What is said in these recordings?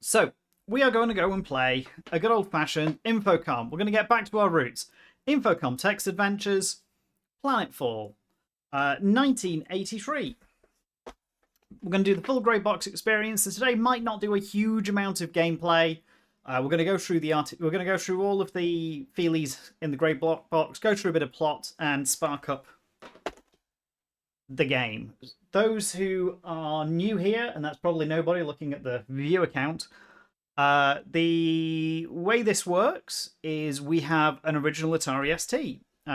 So, we are going to go and play a good old-fashioned Infocom. We're going to get back to our roots. Infocom Text Adventures, Planetfall, 1983. We're going to do the full grey box experience. So today might not do a huge amount of gameplay. We're going to go through we're going to go through all of the feelies in the grey block box, go through a bit of plot, and spark up the game. Those who are new here, and that's probably nobody looking at the view account, the way this works is we have an original Atari STE. You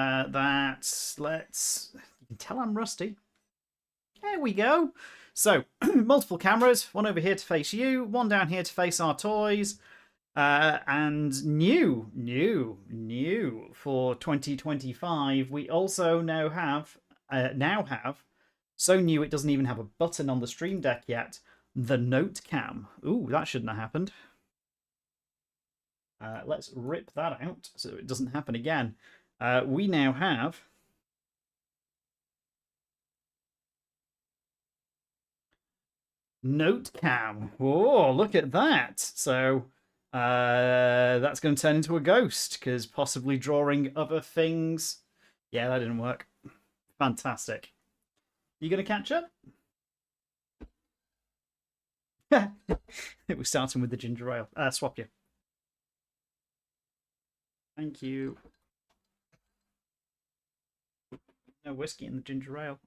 can tell I'm rusty. There we go. So, multiple cameras, one over here to face you, one down here to face our toys, and new for 2025, we also now have, so new it doesn't even have a button on the Stream Deck yet, the Note Cam. Ooh, that shouldn't have happened. Let's rip that out so it doesn't happen again. We now have Note Cam. Oh, look at that. So that's going to turn into a ghost because possibly drawing other things. Yeah, that didn't work. Fantastic. You going to catch up? We're starting with the ginger ale. Swap you. Thank you. No whiskey in the ginger ale.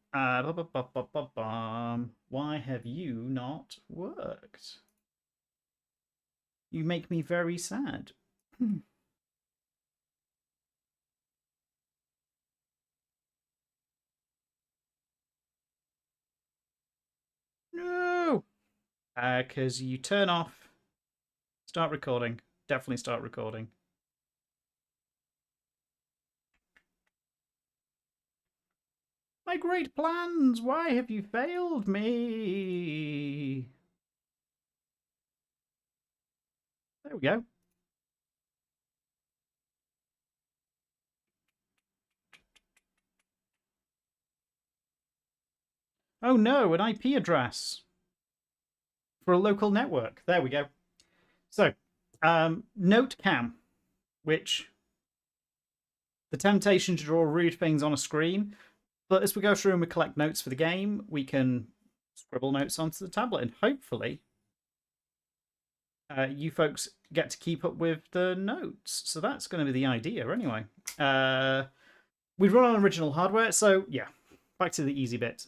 Why have you not worked? You make me very sad. No! Because you turn off. Start recording. Definitely start recording. My great plans! Why have you failed me? There we go. Oh no, an IP address for a local network. There we go. So, Note Cam, which the temptation to draw rude things on a screen. But as we go through and we collect notes for the game, we can scribble notes onto the tablet, and hopefully you folks get to keep up with the notes. So that's going to be the idea anyway. We run on original hardware, so yeah, back to the easy bit.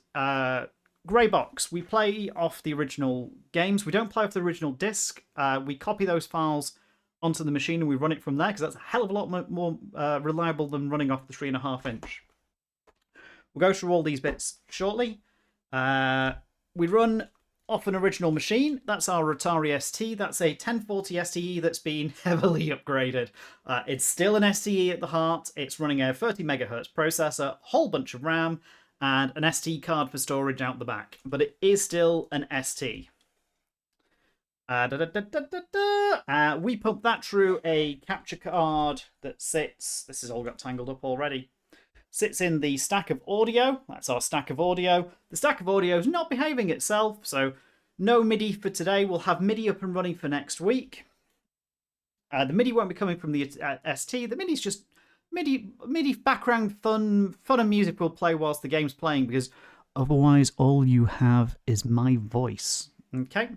Grey box, we play off the original games. We don't play off the original disc. We copy those files onto the machine and we run it from there because that's a hell of a lot more reliable than running off the 3.5 inch. We'll go through all these bits shortly. We run off an original machine. That's our Atari ST. That's a 1040 STE that's been heavily upgraded. It's still an STE at the heart. It's running a 30 megahertz processor, whole bunch of RAM, and an SD card for storage out the back. But it is still an ST. We pump that through a capture card that sits... This has all got tangled up already. Sits in the stack of audio. That's our stack of audio. The stack of audio is not behaving itself, so no MIDI for today. We'll have MIDI up and running for next week. The MIDI won't be coming from the ST. The MIDI's just MIDI background fun and music will play whilst the game's playing, because otherwise all you have is my voice. Okay.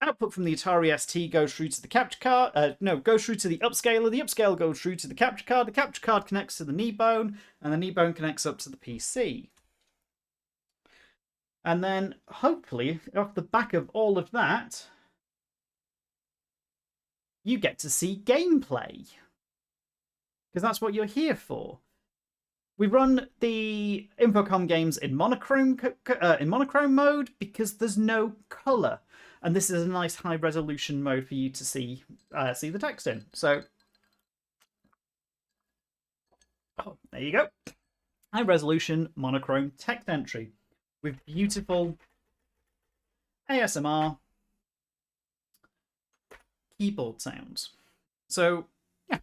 Output from the Atari ST goes through to the capture card. Goes through to the upscaler. The upscaler goes through to the capture card. The capture card connects to the knee bone, and the knee bone connects up to the PC. And then, hopefully, off the back of all of that, you get to see gameplay. Because that's what you're here for. We run the Infocom games in monochrome mode because there's no colour. And this is a nice high resolution mode for you to see the text in. So, there you go. High resolution monochrome text entry with beautiful ASMR keyboard sounds. So, yeah,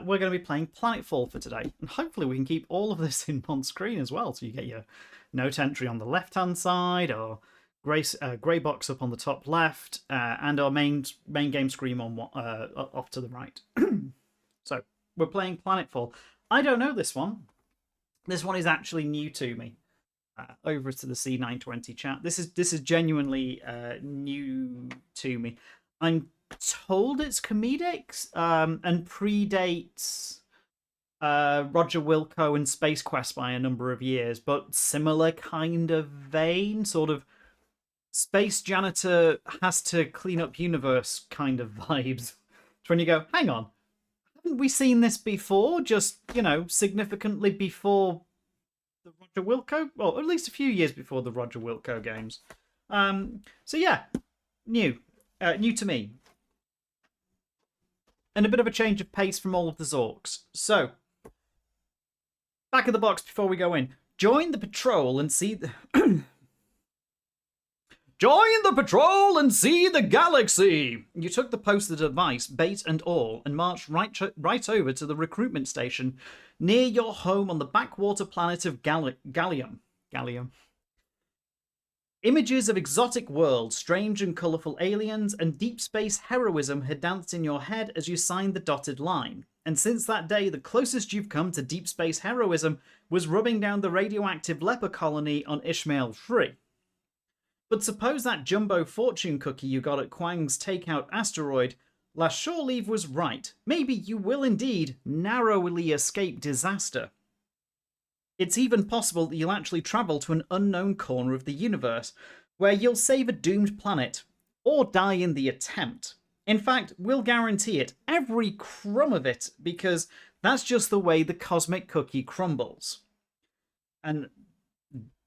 we're going to be playing Planetfall for today. And hopefully we can keep all of this in one screen as well. So you get your note entry on the left-hand side, or grey box up on the top left, and our main game screen on off to the right. So we're playing Planetfall. I don't know this one. This one is actually new to me. Over to the C920 chat. This is genuinely new to me. I'm told it's comedic and predates Roger Wilco and Space Quest by a number of years, but similar kind of vein, sort of space janitor has to clean up universe kind of vibes. It's when you go, hang on, haven't we seen this before? Just, significantly before the Roger Wilco, well, at least a few years before the Roger Wilco games. So yeah, new to me, and a bit of a change of pace from all of the Zorks. So, back of the box before we go in. Join the patrol and see the Join the patrol and see the galaxy! You took the posted device, bait and all, and marched right over to the recruitment station near your home on the backwater planet of Gallium. Images of exotic worlds, strange and colourful aliens, and deep space heroism had danced in your head as you signed the dotted line. And since that day, the closest you've come to deep space heroism was rubbing down the radioactive leper colony on Ishmael 3. But suppose that jumbo fortune cookie you got at Kwang's takeout asteroid last shore leave was right. Maybe you will indeed narrowly escape disaster. It's even possible that you'll actually travel to an unknown corner of the universe, where you'll save a doomed planet, or die in the attempt. In fact, we'll guarantee it, every crumb of it, because that's just the way the cosmic cookie crumbles. And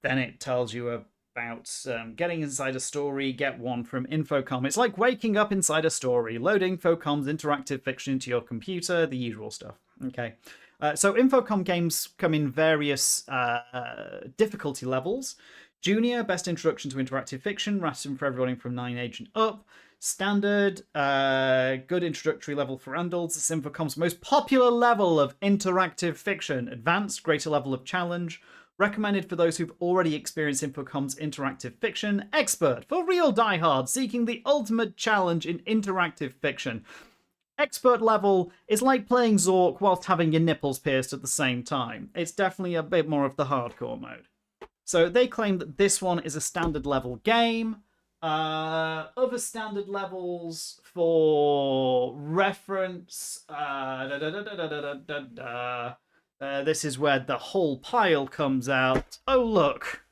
then it tells you about getting inside a story, get one from Infocom. It's like waking up inside a story, loading Infocom's interactive fiction into your computer, the usual stuff. Okay. So Infocom games come in various difficulty levels. Junior, best introduction to interactive fiction, rating for everyone from 9 age and up. Standard, good introductory level for adults. It's Infocom's most popular level of interactive fiction. Advanced, greater level of challenge. Recommended for those who've already experienced Infocom's interactive fiction. Expert, for real diehards seeking the ultimate challenge in interactive fiction. Expert level is like playing Zork whilst having your nipples pierced at the same time. It's definitely a bit more of the hardcore mode. So they claim that this one is a standard level game. Other standard levels for reference. This is where the whole pile comes out. Oh look.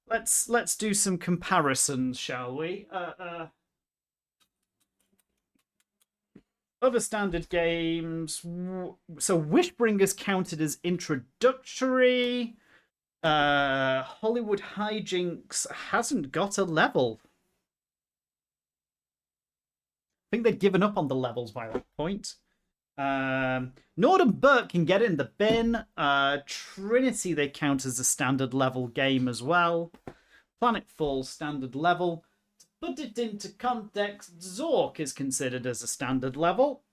Let's do some comparisons, shall we? Other standard games. So Wishbringer's counted as introductory. Hollywood Hijinks hasn't got a level. I think they'd given up on the levels by that point. Northern Burke can get in the bin. Trinity they count as a standard level game as well. Planetfall standard level. To put it into context, Zork is considered as a standard level.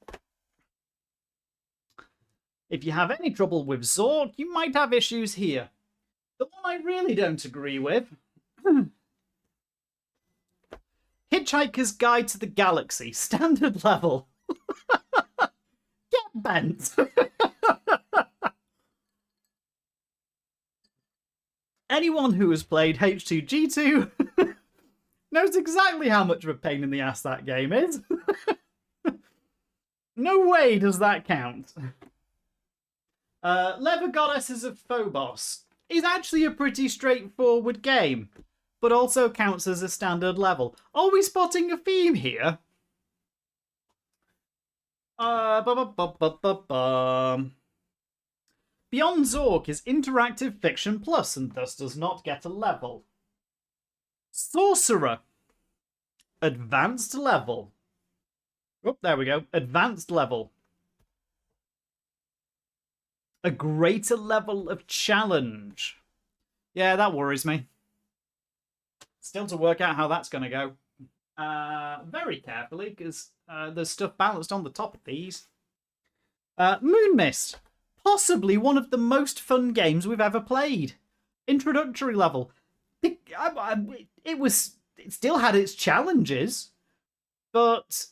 If you have any trouble with Zork, you might have issues here. The one I really don't agree with. Hitchhiker's Guide to the Galaxy, standard level. Get bent. Anyone who has played H2G2 knows exactly how much of a pain in the ass that game is. No way does that count. Leather Goddesses of Phobos is actually a pretty straightforward game, but also counts as a standard level. Are we spotting a theme here? Beyond Zork is Interactive Fiction Plus and thus does not get a level. Sorcerer. Advanced level. Oh, there we go. Advanced level. A greater level of challenge. Yeah, that worries me. Still to work out how that's going to go. Very carefully, because there's stuff balanced on the top of these. Moon Mist. Possibly one of the most fun games we've ever played. Introductory level. It still had its challenges, but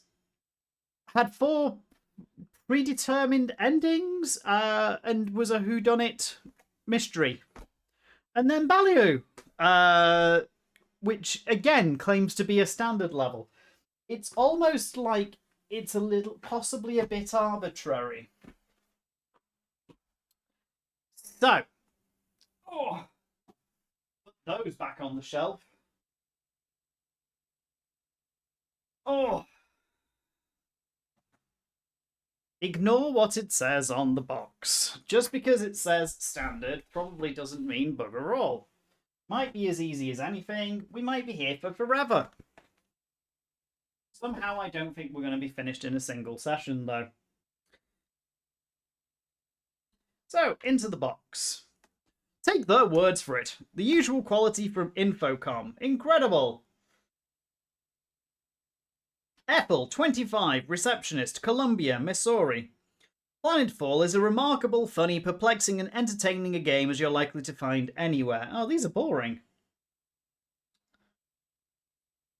had 4 predetermined endings, and was a whodunit mystery. And then Ballyhoo, which again claims to be a standard level. It's almost like it's a little, possibly a bit arbitrary. So, put those back on the shelf. Ignore what it says on the box. Just because it says standard probably doesn't mean bugger all. Might be as easy as anything. We might be here for forever. Somehow I don't think we're going to be finished in a single session, though. So, into the box. Take their words for it. The usual quality from Infocom. Incredible! Ethel, 25, receptionist, Columbia, Missouri. Planetfall is a remarkable, funny, perplexing, and entertaining a game as you're likely to find anywhere. Oh, these are boring.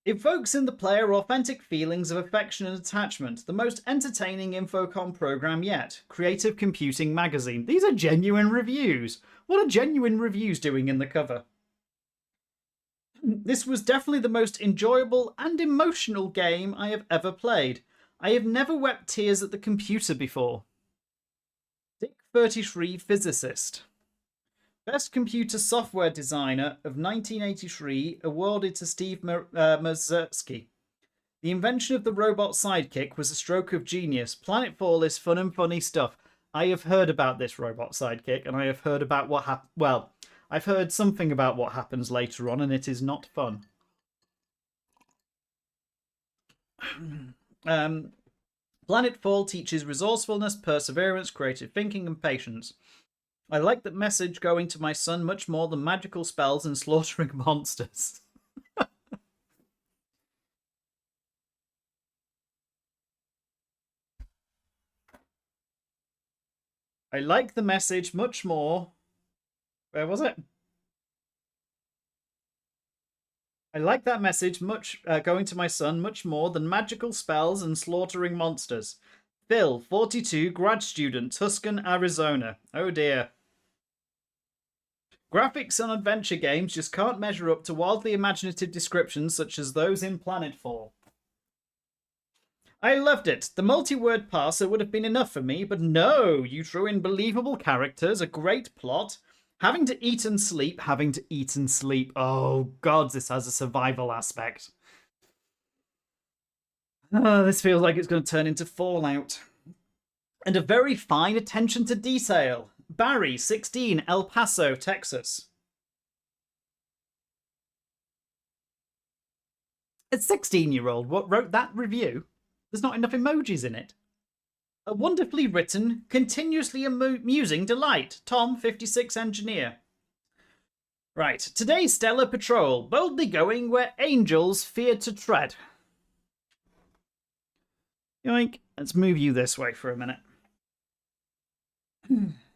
Evokes in the player authentic feelings of affection and attachment. The most entertaining Infocom program yet. Creative Computing Magazine. These are genuine reviews. What are genuine reviews doing in the cover? This was definitely the most enjoyable and emotional game I have ever played. I have never wept tears at the computer before. Dick 33, physicist. Best Computer Software Designer of 1983, awarded to Steve Mazersky. The invention of the robot sidekick was a stroke of genius. Planetfall is fun and funny stuff. I have heard about this robot sidekick, and I have heard about what happened. Well, I've heard something about what happens later on, and it is not fun. Planetfall teaches resourcefulness, perseverance, creative thinking, and patience. I like that message going to my son much more than magical spells and slaughtering monsters. I like the message much more. Where was it? I like that message going to my son much more than magical spells and slaughtering monsters. Phil, 42, grad student, Tucson, Arizona. Oh dear. Graphics on adventure games just can't measure up to wildly imaginative descriptions such as those in Planetfall. I loved it. The multi-word parser would have been enough for me, but no, you threw in believable characters, a great plot, having to eat and sleep. Oh, God, this has a survival aspect. This feels like it's going to turn into Fallout. And a very fine attention to detail. Barry, 16, El Paso, Texas. A 16-year-old wrote that review? There's not enough emojis in it. A wonderfully written, continuously amusing delight. Tom, 56, engineer. Right, today's Stellar Patrol, boldly going where angels fear to tread. Yoink, let's move you this way for a minute.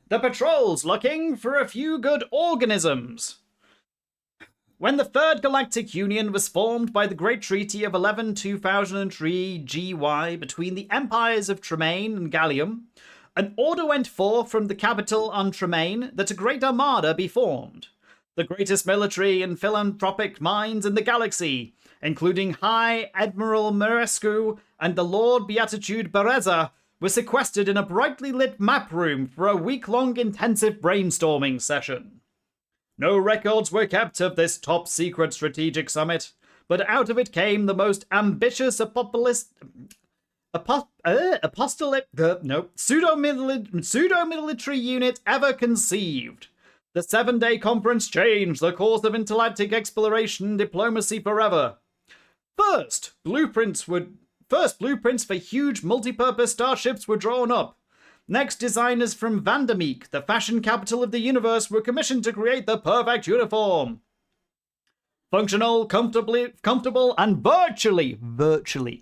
The patrol's looking for a few good organisms. When the Third Galactic Union was formed by the Great Treaty of 11-2003 GY between the empires of Tremaine and Gallium, an order went forth from the capital on Tremaine that a great armada be formed. The greatest military and philanthropic minds in the galaxy, including High Admiral Marescu and the Lord Beatitude Bereza, were sequestered in a brightly lit map room for a week-long intensive brainstorming session. No records were kept of this top-secret strategic summit, but out of it came the most ambitious pseudo-military unit ever conceived. The 7-day conference changed the course of intergalactic exploration and diplomacy forever. First, blueprints for huge multi-purpose starships were drawn up. Next, designers from Vandermeek, the fashion capital of the universe, were commissioned to create the perfect uniform. Functional, comfortable, and virtually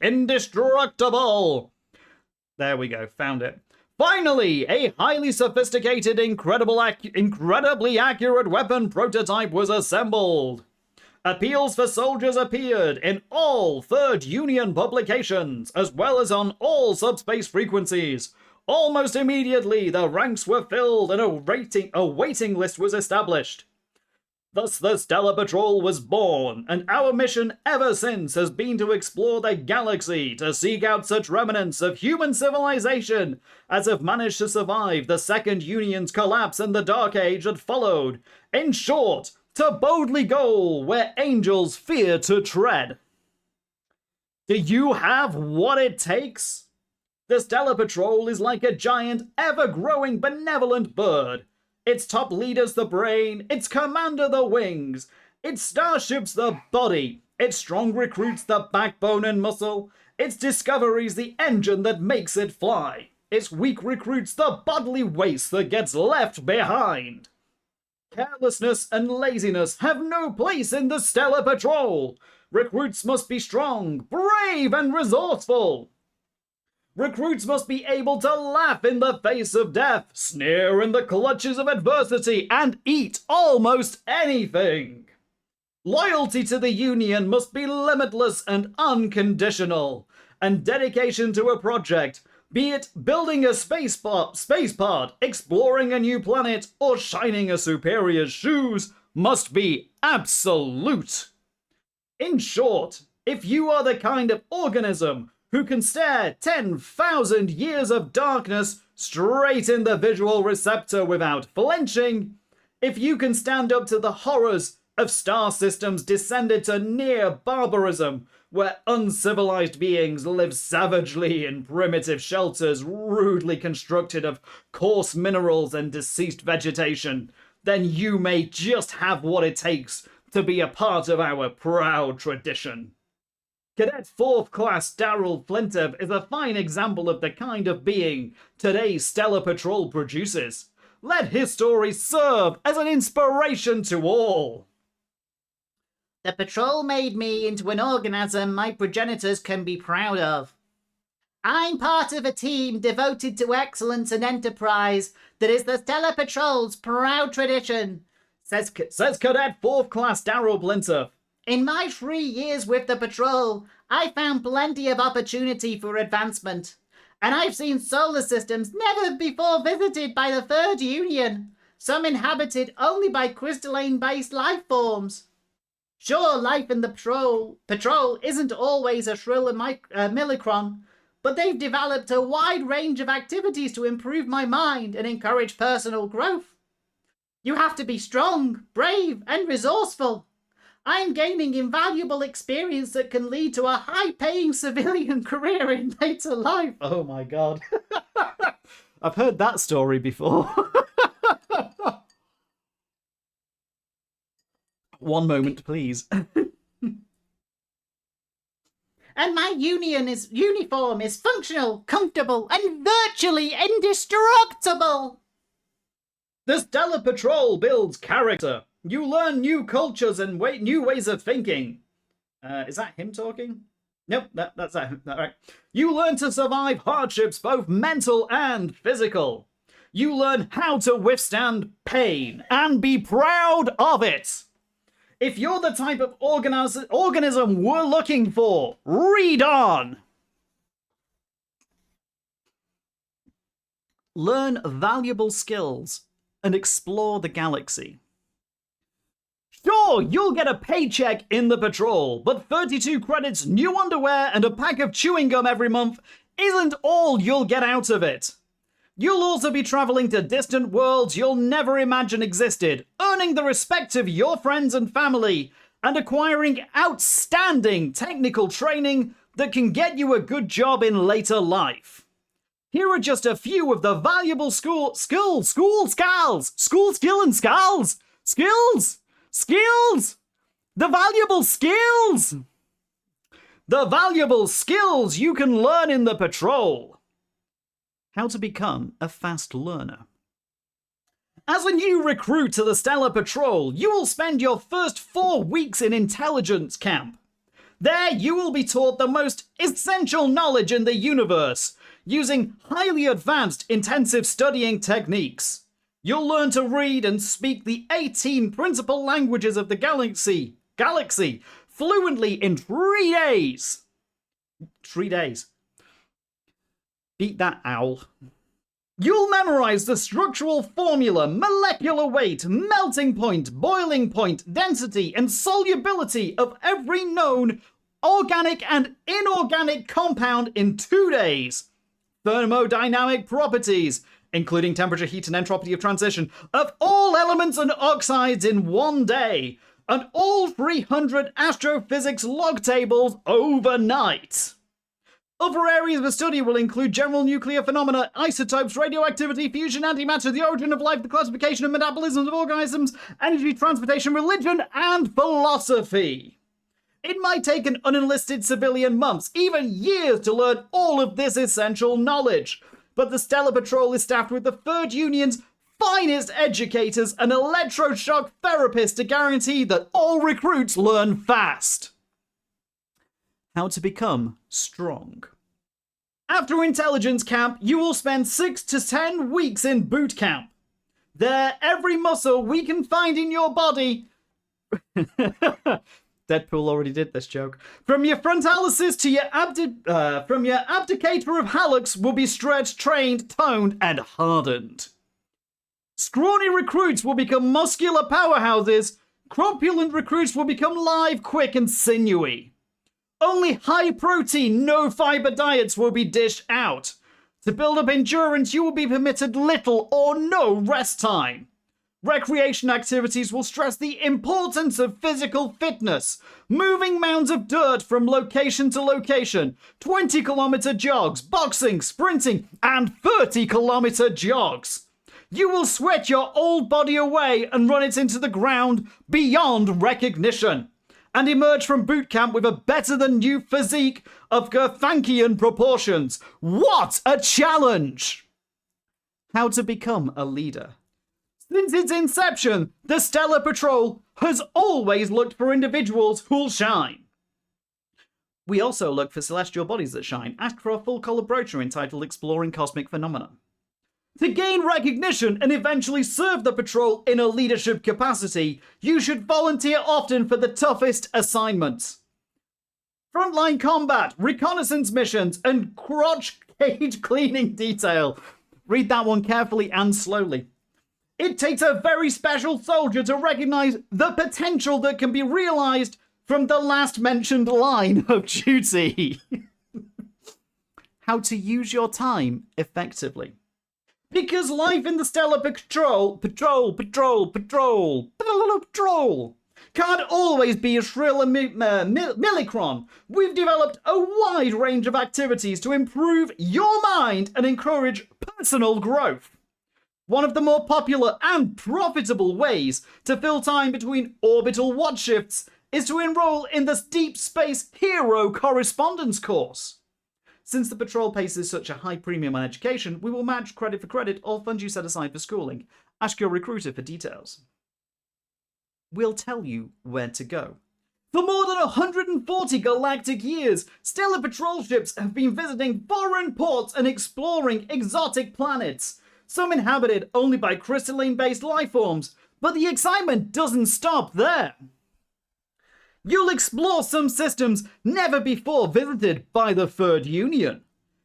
indestructible. There we go, found it. Finally, a highly sophisticated, incredibly accurate weapon prototype was assembled. Appeals for soldiers appeared in all 3rd Union publications, as well as on all subspace frequencies. Almost immediately, the ranks were filled and a waiting list was established. Thus the Stellar Patrol was born, and our mission ever since has been to explore the galaxy to seek out such remnants of human civilization as have managed to survive the Second Union's collapse and the Dark Age that followed. In short, to boldly go where angels fear to tread. Do you have what it takes? The Stellar Patrol is like a giant, ever-growing, benevolent bird. Its top leader's the brain, its commander the wings, its starship's the body, its strong recruits the backbone and muscle, its discovery's the engine that makes it fly, its weak recruits the bodily waste that gets left behind. Carelessness and laziness have no place in the Stellar Patrol. Recruits must be strong, brave, and resourceful. Recruits must be able to laugh in the face of death, sneer in the clutches of adversity, and eat almost anything. Loyalty to the Union must be limitless and unconditional, and dedication to a project, be it building a space pod, exploring a new planet, or shining a superior's shoes, must be absolute. In short, if you are the kind of organism who can stare 10,000 years of darkness straight in the visual receptor without flinching, if you can stand up to the horrors of star systems descended to near barbarism, where uncivilized beings live savagely in primitive shelters rudely constructed of coarse minerals and deceased vegetation, then you may just have what it takes to be a part of our proud tradition. Cadet 4th Class Daryl Flintev is a fine example of the kind of being today's Stellar Patrol produces. Let his story serve as an inspiration to all. The Patrol made me into an organism my progenitors can be proud of. I'm part of a team devoted to excellence and enterprise that is the Stellar Patrol's proud tradition, says Cadet 4th Class Daryl Flintev. In my 3 years with the Patrol, I found plenty of opportunity for advancement, and I've seen solar systems never before visited by the 3rd Union, some inhabited only by crystalline-based life forms. Sure, life in the Patrol isn't always a shrill millicron, but they've developed a wide range of activities to improve my mind and encourage personal growth. You have to be strong, brave, and resourceful. I'm gaining invaluable experience that can lead to a high-paying civilian career in later life. Oh my god. I've heard that story before. One moment, please. And my uniform is functional, comfortable, and virtually indestructible. The Stellar Patrol builds character. You learn new cultures and new ways of thinking. Is that him talking? Nope, that's that. Right. You learn to survive hardships, both mental and physical. You learn how to withstand pain and be proud of it. If you're the type of organism we're looking for, read on. Learn valuable skills and explore the galaxy. Sure, you'll get a paycheck in the Patrol, but 32 credits, new underwear, and a pack of chewing gum every month isn't all you'll get out of it. You'll also be traveling to distant worlds you'll never imagine existed, earning the respect of your friends and family, and acquiring outstanding technical training that can get you a good job in later life. Here are just a few of the valuable skills. The valuable skills! The valuable skills you can learn in the Patrol. How to become a fast learner. As a new recruit to the Stellar Patrol, you will spend your first 4 weeks in intelligence camp. There you will be taught the most essential knowledge in the universe, using highly advanced intensive studying techniques. You'll learn to read and speak the 18 principal languages of the galaxy, galaxy fluently in 3 days. 3 days. Beat that, owl. You'll memorize the structural formula, molecular weight, melting point, boiling point, density, and solubility of every known organic and inorganic compound in 2 days. Thermodynamic properties, including temperature, heat, and entropy of transition, of all elements and oxides in 1 day, and all 300 astrophysics log tables overnight. Other areas of study will include general nuclear phenomena, isotopes, radioactivity, fusion, antimatter, the origin of life, the classification and metabolism of organisms, energy transportation, religion, and philosophy. It might take an unenlisted civilian months, even years, to learn all of this essential knowledge. But the Stellar Patrol is staffed with the Third Union's finest educators and electroshock therapists to guarantee that all recruits learn fast. How to become strong. After intelligence camp, you will spend 6 to 10 weeks in boot camp. There, every muscle we can find in your body... Deadpool already did this joke. From your frontalis to your abdicator of hallux will be stretched, trained, toned, and hardened. Scrawny recruits will become muscular powerhouses. Corpulent recruits will become live, quick, and sinewy. Only high-protein, no-fiber diets will be dished out. To build up endurance, you will be permitted little or no rest time. Recreation activities will stress the importance of physical fitness, moving mounds of dirt from location to location, 20-kilometer jogs, boxing, sprinting, and 30-kilometer jogs. You will sweat your old body away and run it into the ground beyond recognition, and emerge from boot camp with a better-than-new physique of Garfunkian proportions. What a challenge! How to become a leader. Since its inception, the Stellar Patrol has always looked for individuals who'll shine. We also look for celestial bodies that shine. Ask for a full-color brochure entitled Exploring Cosmic Phenomena. To gain recognition and eventually serve the Patrol in a leadership capacity, you should volunteer often for the toughest assignments. Frontline combat, reconnaissance missions, and crotch cage cleaning detail. Read that one carefully and slowly. It takes a very special soldier to recognize the potential that can be realized from the last mentioned line of duty. How to use your time effectively. Because life in the Stellar Patrol can't always be a shrill and millicron. We've developed a wide range of activities to improve your mind and encourage personal growth. One of the more popular and profitable ways to fill time between orbital watch shifts is to enroll in the Deep Space Hero Correspondence course. Since the Patrol places such a high premium on education, we will match credit for credit all funds you set aside for schooling. Ask your recruiter for details. We'll tell you where to go. For more than 140 galactic years, Stellar Patrol ships have been visiting foreign ports and exploring exotic planets, some inhabited only by crystalline-based life forms, but the excitement doesn't stop there. You'll explore some systems never before visited by the Third Union.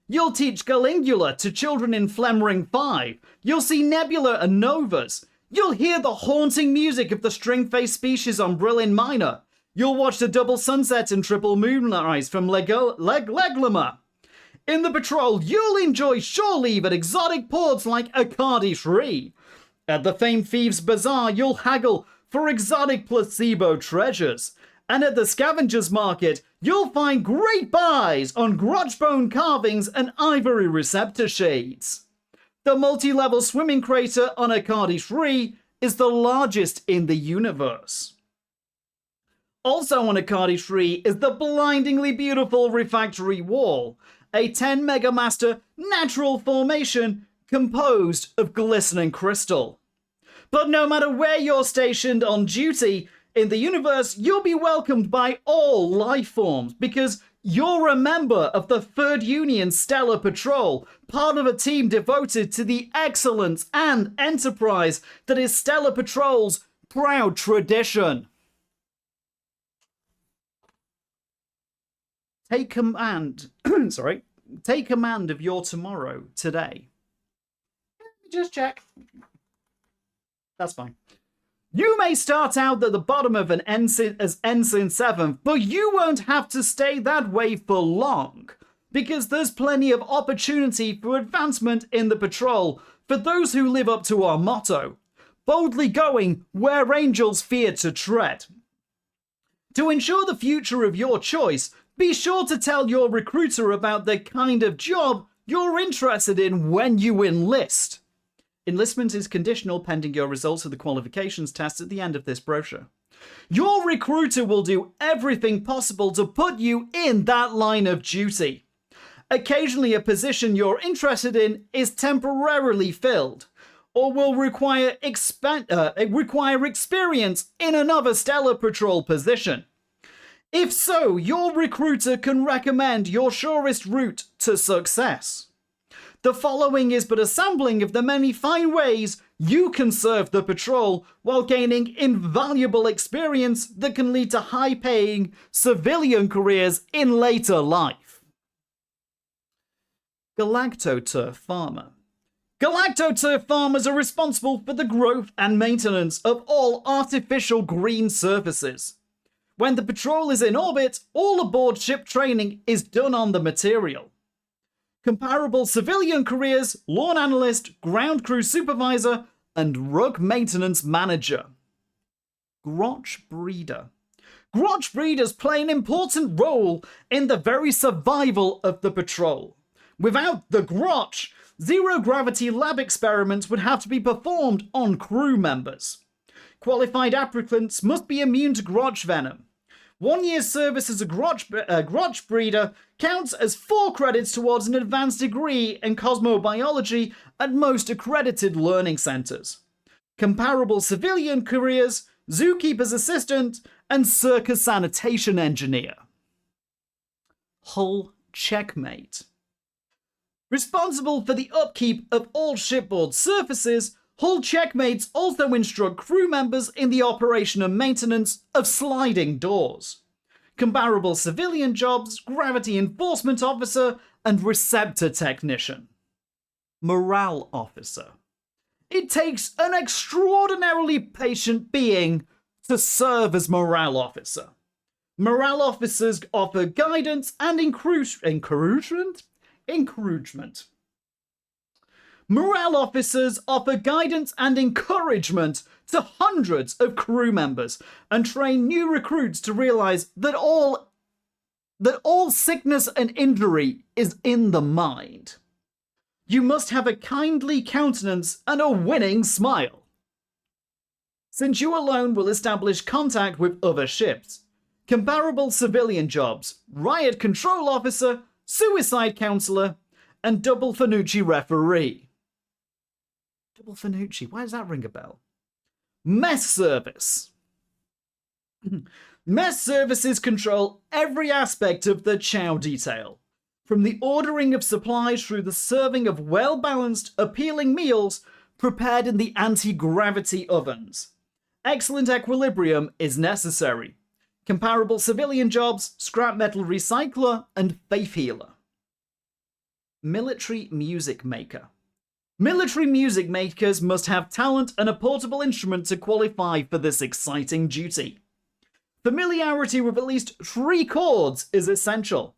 You'll teach Galingula to children in Flemring 5. You'll see nebula and novas. You'll hear the haunting music of the string-faced species on Brillin Minor. You'll watch the double sunset and triple moonrise from Leglama. In the Patrol, you'll enjoy shore leave at exotic ports like Akadi Shree. At the famed Thieves' Bazaar, you'll haggle for exotic placebo treasures. And at the Scavengers Market, you'll find great buys on grotch-bone carvings and ivory receptor shades. The multi-level swimming crater on Akadi Shree is the largest in the universe. Also on Akadi Shree is the blindingly beautiful refractory wall, a 10 megamaster natural formation composed of glistening crystal. But no matter where you're stationed on duty in the universe, you'll be welcomed by all life forms because you're a member of the Third Union Stellar Patrol, part of a team devoted to the excellence and enterprise that is Stellar Patrol's proud tradition. Take command. Sorry. Take command of your tomorrow today. Just check. That's fine. You may start out at the bottom of an ensign as Ensign 7th, but you won't have to stay that way for long, because there's plenty of opportunity for advancement in the patrol for those who live up to our motto, boldly going where angels fear to tread. To ensure the future of your choice, be sure to tell your recruiter about the kind of job you're interested in when you enlist. Enlistment is conditional pending your results of the qualifications test at the end of this brochure. Your recruiter will do everything possible to put you in that line of duty. Occasionally, a position you're interested in is temporarily filled, or will require experience in another Stellar Patrol position. If so, your recruiter can recommend your surest route to success. The following is but a sampling of the many fine ways you can serve the patrol while gaining invaluable experience that can lead to high-paying civilian careers in later life. Galactoturf Farmer. Galactoturf farmers are responsible for the growth and maintenance of all artificial green surfaces. When the patrol is in orbit, all aboard ship training is done on the material. Comparable civilian careers: lawn analyst, ground crew supervisor, and rug maintenance manager. Grotch breeder. Grotch breeders play an important role in the very survival of the patrol. Without the grotch, zero-gravity lab experiments would have to be performed on crew members. Qualified applicants must be immune to grotch venom. 1 year's service as a grotch breeder counts as 4 credits towards an advanced degree in cosmobiology at most accredited learning centers. Comparable civilian careers: zookeeper's assistant and circus sanitation engineer. Hull checkmate. Responsible for the upkeep of all shipboard surfaces, hull checkmates also instruct crew members in the operation and maintenance of sliding doors. Comparable civilian jobs: gravity enforcement officer and receptor technician. Morale officer. It takes an extraordinarily patient being to serve as morale officer. Morale officers offer guidance and encouragement. Morale officers offer guidance and encouragement to hundreds of crew members and train new recruits to realize that all sickness and injury is in the mind. You must have a kindly countenance and a winning smile, since you alone will establish contact with other ships. Comparable civilian jobs: riot control officer, suicide counselor, and double Fanucci referee. Double Fanucci, why does that ring a bell? Mess service. Mess services control every aspect of the chow detail, from the ordering of supplies through the serving of well-balanced, appealing meals prepared in the anti-gravity ovens. Excellent equilibrium is necessary. Comparable civilian jobs: scrap metal recycler and faith healer. Military music maker. Military music makers must have talent and a portable instrument to qualify for this exciting duty. Familiarity with at least 3 chords is essential.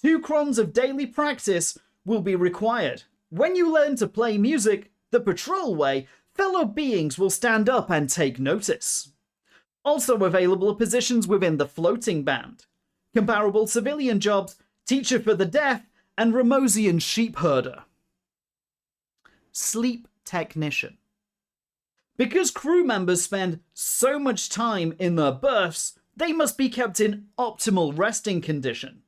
2 crons of daily practice will be required. When you learn to play music the patrol way, fellow beings will stand up and take notice. Also available are positions within the floating band. Comparable civilian jobs: teacher for the deaf and Ramosian sheep herder. Sleep technician. Because crew members spend so much time in their berths, they must be kept in optimal resting condition.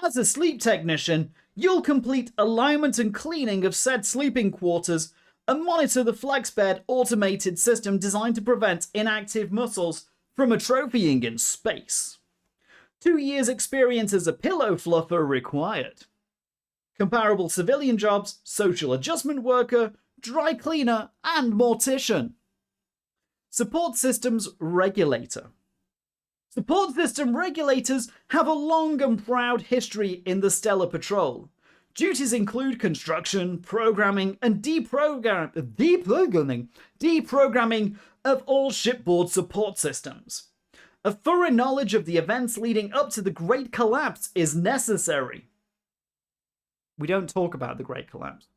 As a sleep technician, you'll complete alignment and cleaning of said sleeping quarters and monitor the FlexBed automated system designed to prevent inactive muscles from atrophying in space. 2 years experience as a pillow fluffer required. Comparable civilian jobs: social adjustment worker, dry cleaner, and mortician. Support systems regulator. Support system regulators have a long and proud history in the Stellar Patrol. Duties include construction, programming, and deprogramming of all shipboard support systems. A thorough knowledge of the events leading up to the Great Collapse is necessary. We don't talk about the Great Collapse.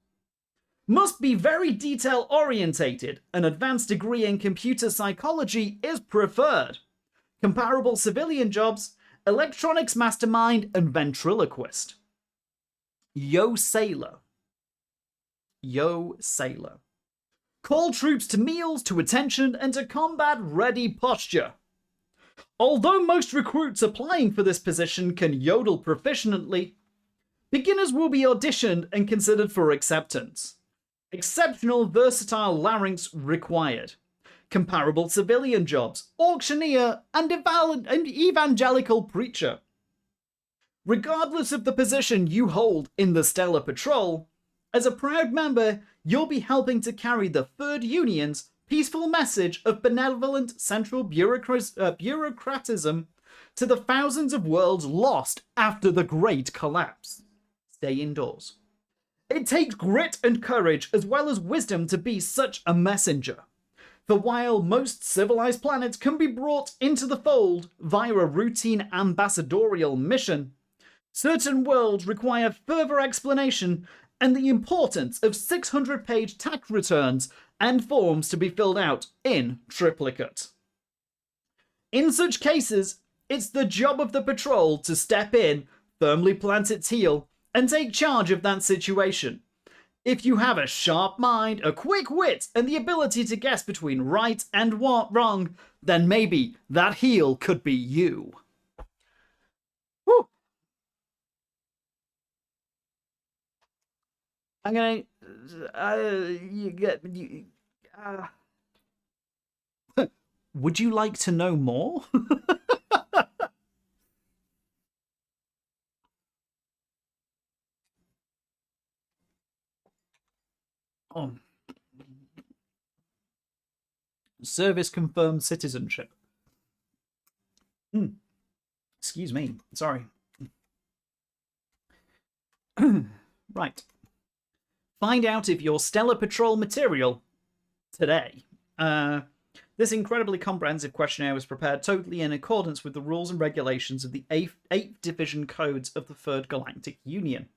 Must be very detail-orientated. An advanced degree in computer psychology is preferred. Comparable civilian jobs, electronics mastermind, and ventriloquist. Yo sailor. Yo sailor. Call troops to meals, to attention, and to combat-ready posture. Although most recruits applying for this position can yodel proficiently, beginners will be auditioned and considered for acceptance. Exceptional versatile larynx required. Comparable civilian jobs, auctioneer, and evangelical preacher. Regardless of the position you hold in the Stellar Patrol, as a proud member, you'll be helping to carry the Third Union's peaceful message of benevolent central bureaucratism to the thousands of worlds lost after the Great Collapse. Stay indoors. It takes grit and courage as well as wisdom to be such a messenger. For while most civilized planets can be brought into the fold via a routine ambassadorial mission, certain worlds require further explanation and the importance of 600-page tax returns and forms to be filled out in triplicate. In such cases, it's the job of the patrol to step in, firmly plant its heel, and take charge of that situation. If you have a sharp mind, a quick wit, and the ability to guess between right and wrong, then maybe that heel could be you. Whew. I'm gonna... Would you like to know more? Oh. Service confirmed citizenship. Excuse me. Sorry. Right. Find out if your Stellar Patrol material today. This incredibly comprehensive questionnaire was prepared totally in accordance with the rules and regulations of the 8th Division Codes of the Third Galactic Union.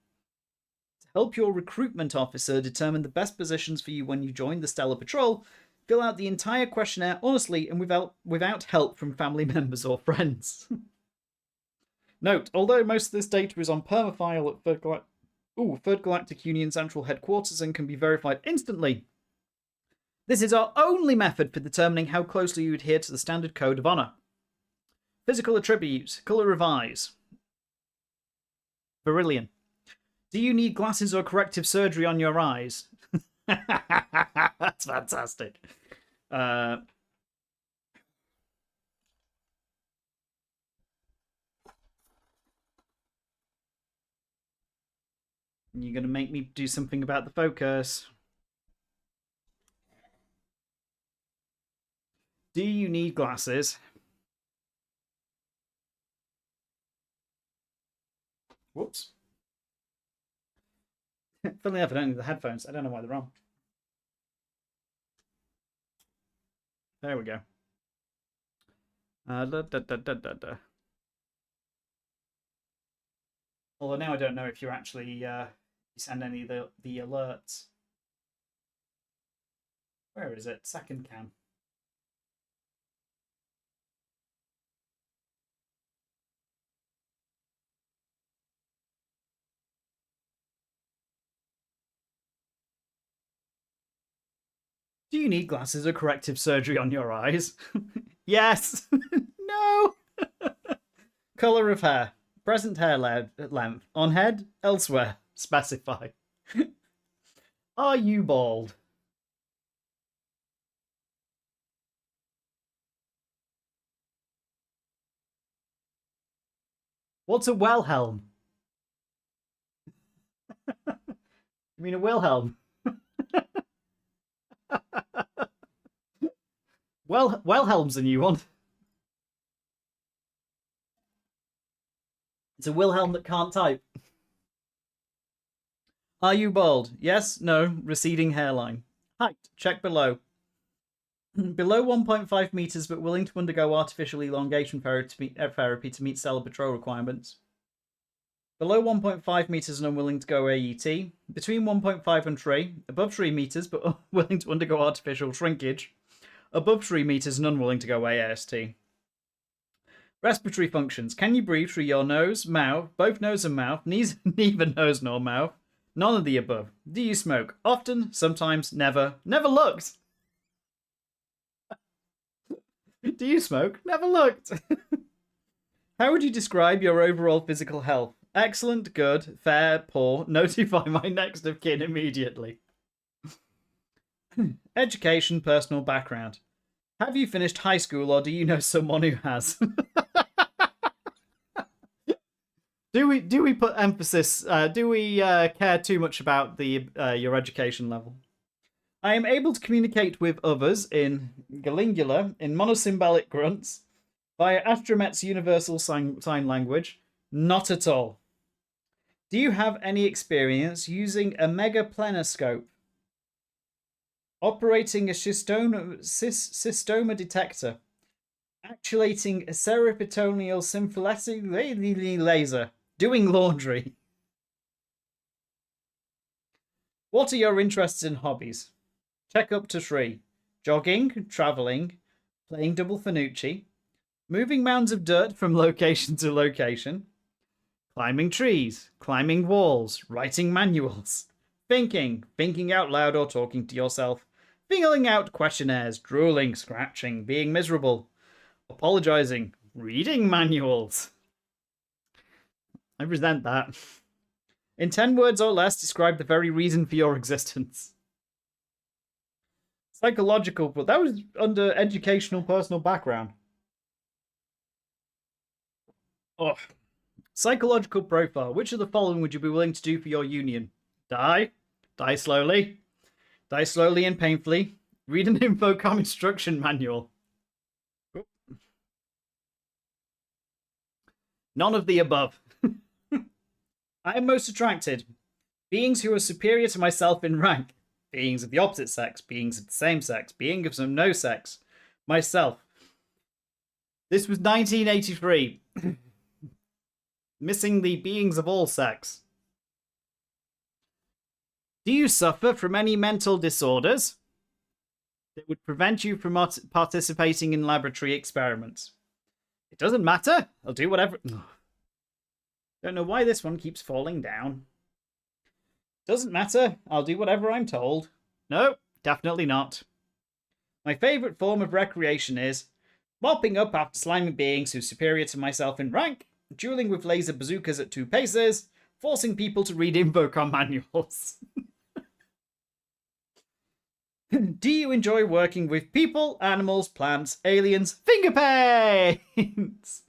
Help your recruitment officer determine the best positions for you when you join the Stellar Patrol. Fill out the entire questionnaire honestly and without help from family members or friends. Note, although most of this data is on permafile at Third Galactic Union Central Headquarters and can be verified instantly, this is our only method for determining how closely you adhere to the Standard Code of Honor. Physical attributes, color of eyes. Beryllian. Do you need glasses or corrective surgery on your eyes? That's fantastic. You're going to make me do something about the focus. Do you need glasses? Whoops. Funnily enough, I don't need the headphones. I don't know why they're on. There we go. Although now I don't know if you actually you send any of the alerts. Where is it? Second cam. Do you need glasses or corrective surgery on your eyes? Yes. No. Color of hair. Present hair length. On head. Elsewhere. Specify. Are you bald? What's a Wilhelm? You mean a Wilhelm? Well, Wilhelm's a new one. It's a Wilhelm that can't type. Are you bald? Yes, no, receding hairline. Height, check below. Below 1.5 meters, but willing to undergo artificial elongation therapy to meet stellar patrol requirements. Below 1.5 meters and unwilling to go AET. Between 1.5 and 3. Above 3 meters, but willing to undergo artificial shrinkage. Above 3 meters and unwilling to go AST. Respiratory functions. Can you breathe through your nose, mouth, both nose and mouth, neither nose nor mouth? None of the above. Do you smoke? Often, sometimes, never. Never looked. Do you smoke? Never looked. How would you describe your overall physical health? Excellent, good, fair, poor. Notify my next of kin immediately. Education, personal background. Have you finished high school or do you know someone who has? Do we put emphasis? Do we care too much about the your education level? I am able to communicate with others in Galingula, in monosymbolic grunts, via Astromet's universal sign language. Not at all. Do you have any experience using a megaplanoscope? Operating a cystoma detector? Actuating a cerebrotoneal symphylatic laser? Doing laundry? What are your interests and hobbies? Check up to 3. Jogging, travelling, playing double Fanucci, moving mounds of dirt from location to location, climbing trees, climbing walls, writing manuals, thinking out loud or talking to yourself, filling out questionnaires, drooling, scratching, being miserable, apologizing, reading manuals. I resent that. In 10 words or less, describe the very reason for your existence. Psychological, but that was under educational personal background. Oh. Psychological profile. Which of the following would you be willing to do for your union? Die. Die slowly. Die slowly and painfully. Read an infocom instruction manual. None of the above. I am most attracted. Beings who are superior to myself in rank. Beings of the opposite sex. Beings of the same sex. Being of some no sex. Myself. This was 1983. Missing the beings of all sex. Do you suffer from any mental disorders that would prevent you from participating in laboratory experiments? It doesn't matter. I'll do whatever. Don't know why this one keeps falling down. Doesn't matter. I'll do whatever I'm told. No, definitely not. My favourite form of recreation is mopping up after slimy beings who are superior to myself in rank, dueling with laser bazookas at 2 paces, forcing people to read infocom manuals. Do you enjoy working with people, animals, plants, aliens, finger paints?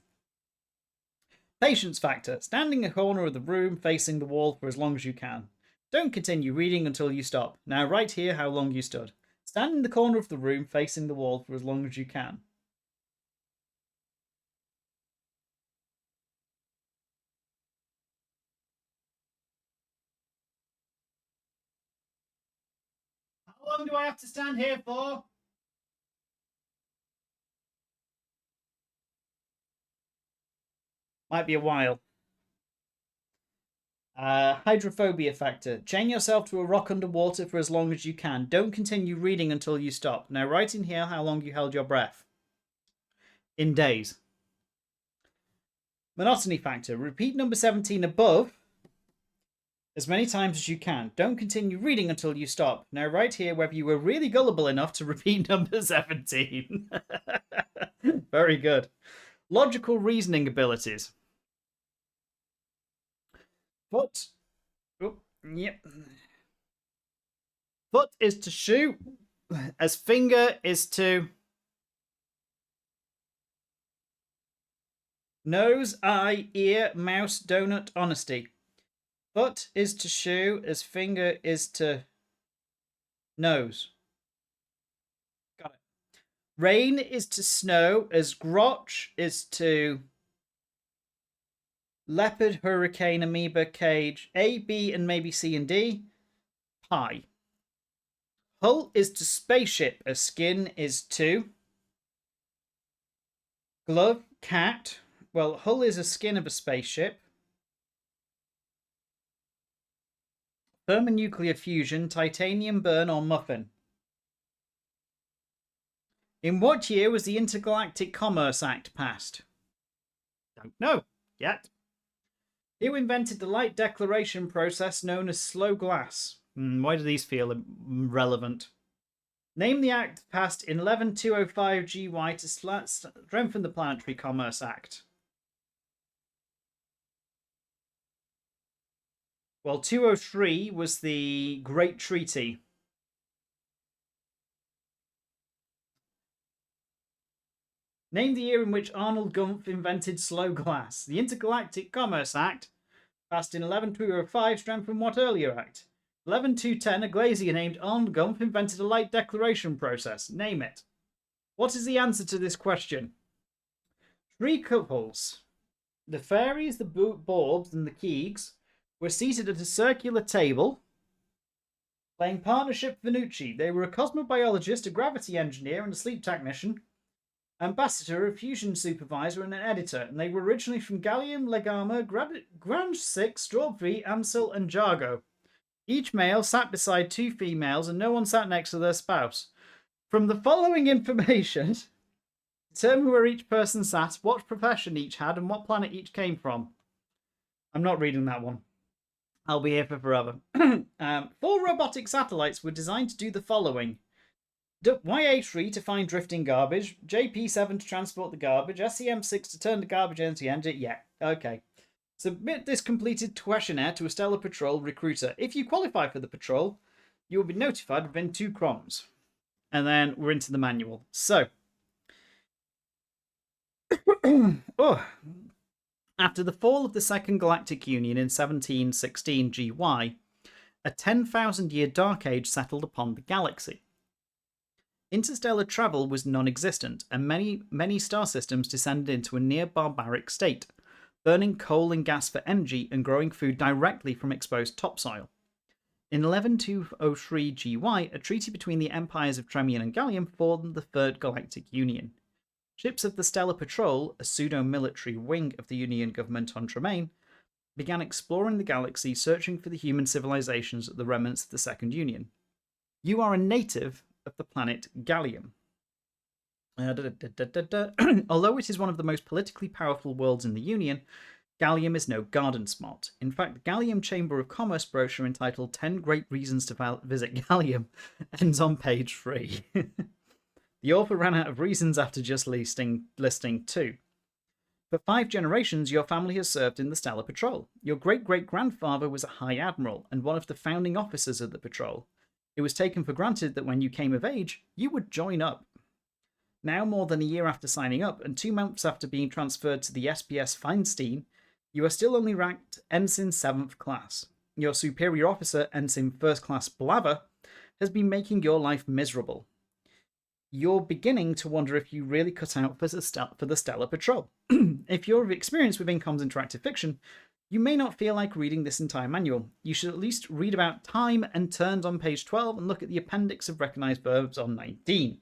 Patience factor. Standing in a corner of the room facing the wall for as long as you can. Don't continue reading until you stop. Now write here how long you stood. Stand in the corner of the room facing the wall for as long as you can. How long do I have to stand here for? Might be a while. Hydrophobia factor. Chain yourself to a rock underwater for as long as you can. Don't continue reading until you stop. Now write in here how long you held your breath. In days. Monotony factor. Repeat number 17 above as many times as you can. Don't continue reading until you stop. Now write here whether you were really gullible enough to repeat number 17. Very good. Logical reasoning abilities. Foot. Oh, yep. Foot is to shoot, as finger is to nose, eye, ear, mouse, donut, honesty. Foot is to shoe, as finger is to nose. Got it. Rain is to snow, as grotch is to Leopard, hurricane, amoeba, cage. A, B, and maybe C and D. Pie. Hull is to spaceship. A skin is to glove, cat. Well, hull is a skin of a spaceship. Thermonuclear fusion, titanium burn, or muffin. In what year was the Intergalactic Commerce Act passed? Don't know yet. Who invented the light declaration process known as slow glass? Why do these feel relevant? Name the act passed in 11205 GY to strengthen the Planetary Commerce Act. Well, 203 was the Great Treaty. Name the year in which Arnold Gumpf invented slow glass. The Intergalactic Commerce Act passed in 11205 strengthened what earlier act? 11210, a glazier named Arnold Gumpf invented a light declaration process. Name it. What is the answer to this question? 3 couples, the fairies, the Borbs, and the Keegs, were seated at a circular table playing Partnership Venucci. They were a cosmobiologist, a gravity engineer, and a sleep technician, ambassador, a fusion supervisor, and an editor. And they were originally from Gallium, Legama, Grange 6, Strawberry, Amsel, and Jargo. Each male sat beside 2 females, and no one sat next to their spouse. From the following information, determine where each person sat, what profession each had, and what planet each came from. I'm not reading that one. I'll be here for forever. 4 robotic satellites were designed to do the following. YA3 to find drifting garbage, JP7 to transport the garbage, SEM6 to turn the garbage into the engine. Yeah, okay. Submit this completed questionnaire to a Stellar Patrol recruiter. If you qualify for the patrol, you will be notified within 2 crons. And then we're into the manual. So, after the fall of the Second Galactic Union in 1716 GY, a 10,000-year dark age settled upon the galaxy. Interstellar travel was non-existent, and many star systems descended into a near-barbaric state, burning coal and gas for energy and growing food directly from exposed topsoil. In 11203 GY, a treaty between the empires of Tremian and Gallium formed the Third Galactic Union. Ships of the Stellar Patrol, a pseudo-military wing of the Union government on Tremaine, began exploring the galaxy, searching for the human civilizations of the remnants of the Second Union. You are a native of the planet Gallium. Although it is one of the most politically powerful worlds in the Union, Gallium is no garden spot. In fact, the Gallium Chamber of Commerce brochure entitled 10 Great Reasons to Visit Gallium ends on page 3. The author ran out of reasons after just listing 2. For 5 generations, your family has served in the Stellar Patrol. Your great-great-grandfather was a High Admiral and one of the founding officers of the Patrol. It was taken for granted that when you came of age, you would join up. Now, more than a year after signing up, and 2 months after being transferred to the SPS Feinstein, you are still only ranked Ensign 7th Class. Your superior officer, Ensign 1st Class Blaver, has been making your life miserable. You're beginning to wonder if you really cut out for the Stellar Patrol. If you're experienced with Incom's interactive fiction, you may not feel like reading this entire manual. You should at least read about time and turns on page 12 and look at the appendix of recognized verbs on 19.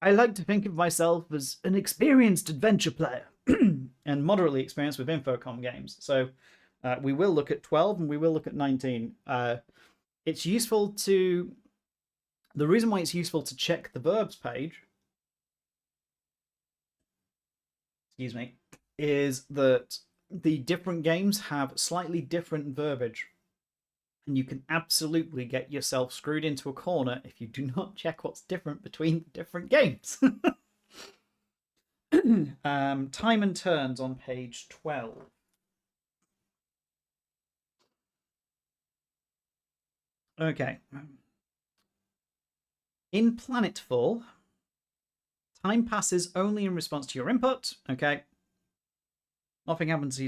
I like to think of myself as an experienced adventure player and moderately experienced with Infocom games. So we will look at 12 and we will look at 19. It's useful to... The reason why it's useful to check the verbs page, excuse me, is that the different games have slightly different verbiage. And you can absolutely get yourself screwed into a corner if you do not check what's different between the different games. Time and turns on page 12. Okay. In Planetfall, time passes only in response to your input. Okay. Nothing happens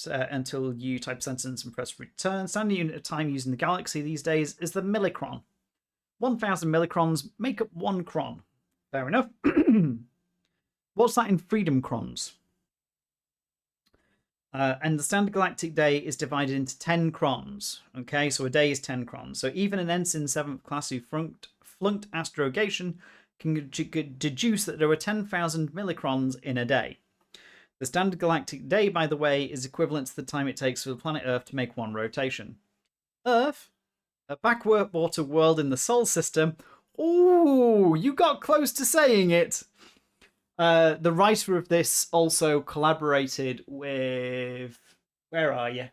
until you type sentence and press return. Standard unit of time used in the galaxy these days is the millicron. 1,000 millicrons make up 1 cron. Fair enough. What's that in freedom crons? And the standard galactic day is divided into 10 crons. Okay, so a day is 10 crons. So even an ensign 7th class who flunked astrogation could deduce that there were 10,000 millicrons in a day. The standard galactic day, by the way, is equivalent to the time it takes for the planet Earth to make one rotation. Earth, a backwater world in the Sol system. Ooh, you got close to saying it. The writer of this also collaborated with... Where are you?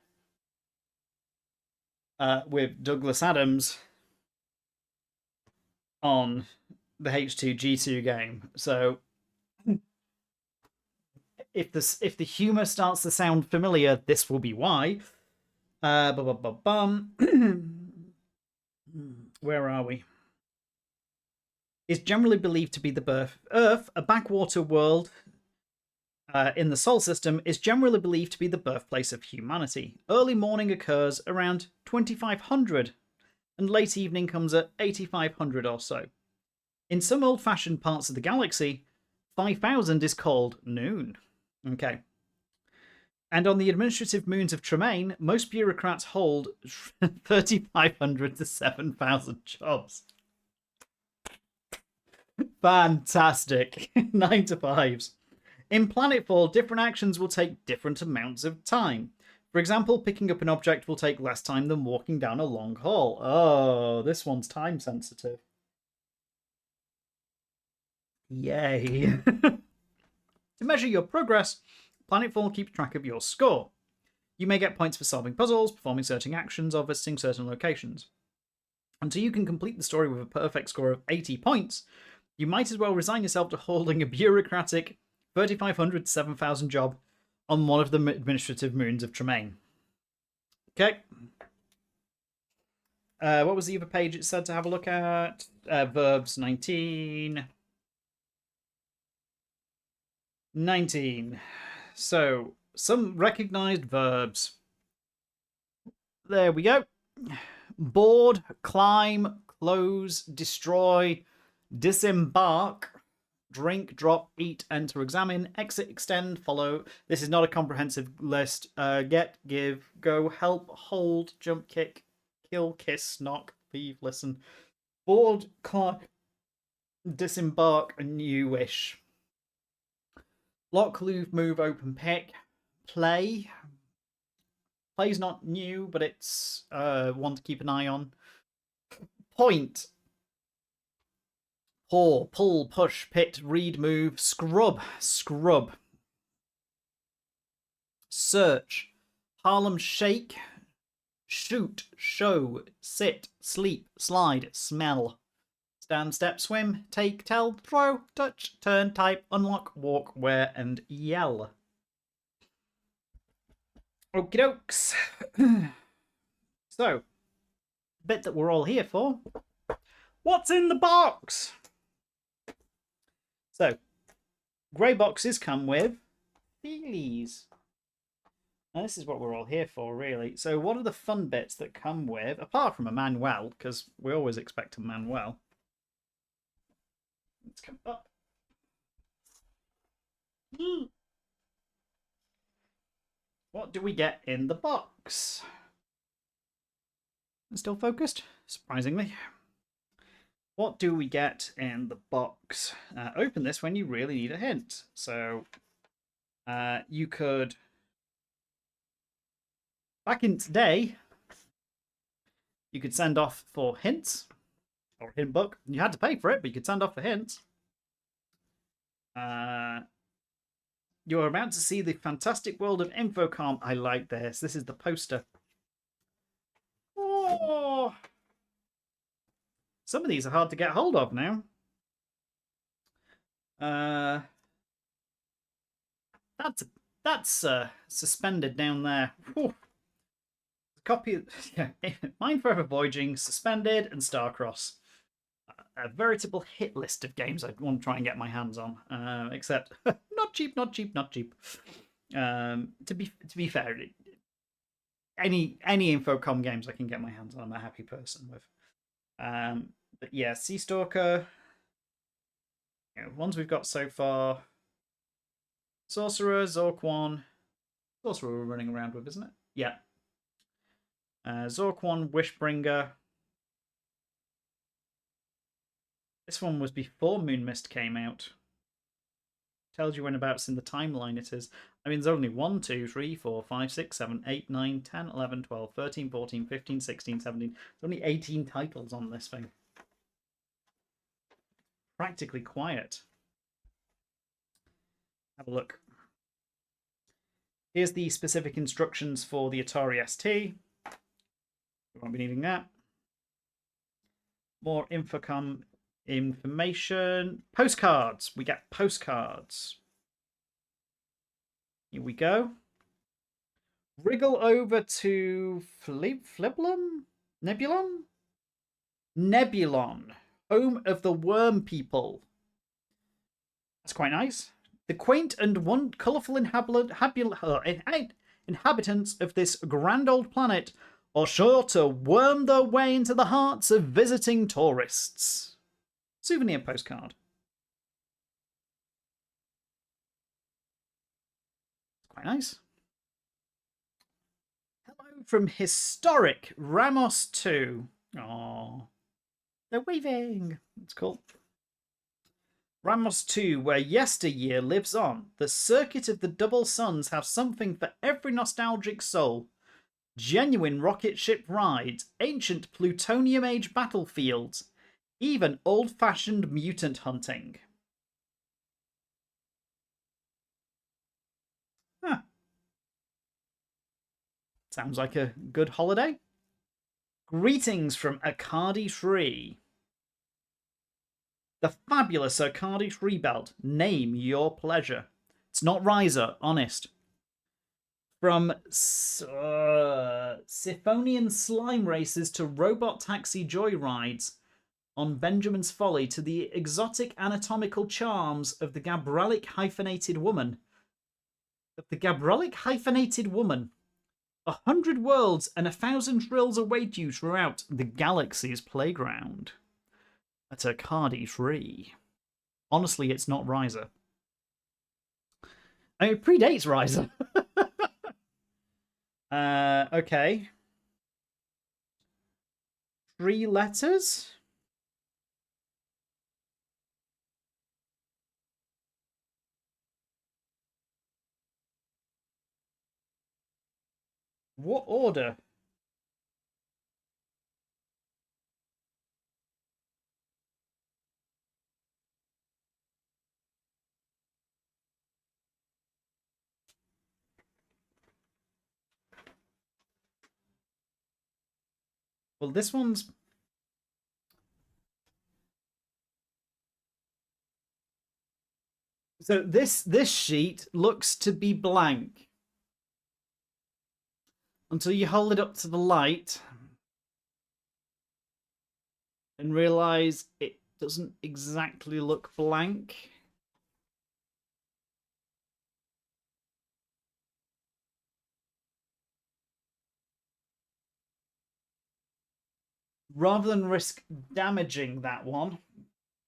With Douglas Adams on the H2G2 game. So if the humor starts to sound familiar, this will be why. Where are we? Is generally believed to be the birth of Earth, a backwater world in the Sol system, is generally believed to be the birthplace of humanity. Early morning occurs around 2500, and late evening comes at 8500 or so. In some old-fashioned parts of the galaxy, 5000 is called noon. Okay. And on the administrative moons of Tremaine, most bureaucrats hold 3500 to 7000 jobs. Fantastic. 9 to 5s. In Planetfall, different actions will take different amounts of time. For example, picking up an object will take less time than walking down a long hall. Oh, this one's time sensitive. Yay. To measure your progress, Planetfall keeps track of your score. You may get points for solving puzzles, performing certain actions, or visiting certain locations. Until you can complete the story with a perfect score of 80 points, you might as well resign yourself to holding a bureaucratic 3500 to 7000 job on one of the administrative moons of Tremaine. Okay. What was the other page it said to have a look at? Verbs 19. 19. So, some recognized verbs. There we go. Board, climb, close, destroy, disembark, drink, drop, eat, enter, examine, exit, extend, follow. This is not a comprehensive list. Get, give, go, help, hold, jump, kick, kill, kiss, knock, leave, listen. Board, climb, disembark, a new wish. Lock, move, open, pick, play. Play's not new, but it's one to keep an eye on. Point. Paw, pull, push, pit, read, move, scrub, scrub. Search. Harlem shake. Shoot, show, sit, sleep, slide, smell. Stand, step, swim, take, tell, throw, touch, turn, type, unlock, walk, wear, and yell. Okie dokes. So, bit that we're all here for. What's in the box? So, grey boxes come with Feelies. Now, this is what we're all here for, really. So, what are the fun bits that come with, apart from a manual, because we always expect a manual. Let's come up. What do we get in the box? Still focused, surprisingly. What do we get in the box? Open this when you really need a hint. So you could, back in today, you could send off for hints or hint book. You had to pay for it, but you could send off for hints. You're about to see the fantastic world of Infocom. I like this. This is the poster. Oh, some of these are hard to get hold of now. That's suspended down there. Whew. A copy of Mind Forever Voyaging, Suspended, and Starcross. A veritable hit list of games I want to try and get my hands on. Except not cheap, not cheap, not cheap. To be fair, any Infocom games I can get my hands on, I'm a happy person with. But yeah, Sea Stalker. Ones we've got so far: Sorcerer, Zork 1, course we were running around with, isn't it? Yeah. Zork 1, Wishbringer. This one was before Moon Mist came out. Tells you whenabouts in the timeline it is. I mean, there's only 1, 2, 3, 4, 5, 6, 7, 8, 9, 10, 11, 12, 13, 14, 15, 16, 17. There's only 18 titles on this thing. Practically quiet. Have a look. Here's the specific instructions for the Atari ST. We won't be needing that. More Infocom information. Postcards. We get postcards. Here we go. Wriggle over to Fliblum? Nebulon? Nebulon, home of the worm people. That's quite nice. The quaint and colourful inhabitants of this grand old planet are sure to worm their way into the hearts of visiting tourists. Souvenir postcard. Quite nice. Hello from historic Ramos 2. Aww. They're waving. That's cool. Ramos 2, where yesteryear lives on. The circuit of the double suns have something for every nostalgic soul. Genuine rocket ship rides, ancient plutonium age battlefields, even old-fashioned mutant hunting. Huh. Sounds like a good holiday. Greetings from Arcady 3. The fabulous Arcady 3 belt. Name your pleasure. It's not Riser, honest. From Siphonian slime races to robot taxi joyrides on Benjamin's Folly to the exotic anatomical charms of the Gabralic hyphenated woman. 100 worlds and 1,000 thrills await you throughout the galaxy's playground. At Arcady 3. Honestly, it's not Riser. I mean, it predates Riser. Okay. 3 letters? What order? Well, this one's... So this sheet looks to be blank. Until you hold it up to the light and realise it doesn't exactly look blank. Rather than risk damaging that one,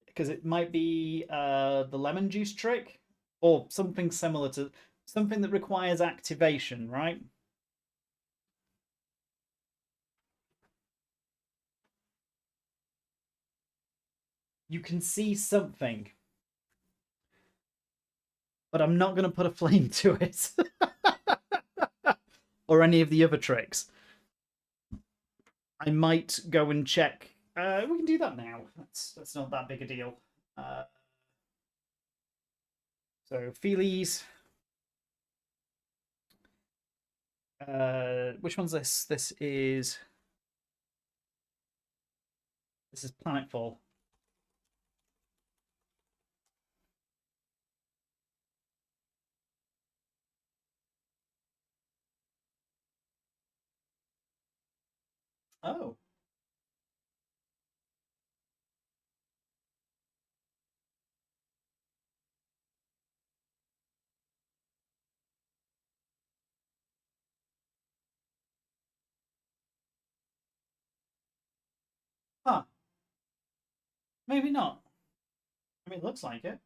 because it might be the lemon juice trick or something similar to something that requires activation, right? You can see something, but I'm not going to put a flame to it or any of the other tricks. I might go and check. We can do that now. That's not that big a deal. So Feelies. Which one's this? This is Planetfall. Oh. Huh. Maybe not. I mean, it looks like it.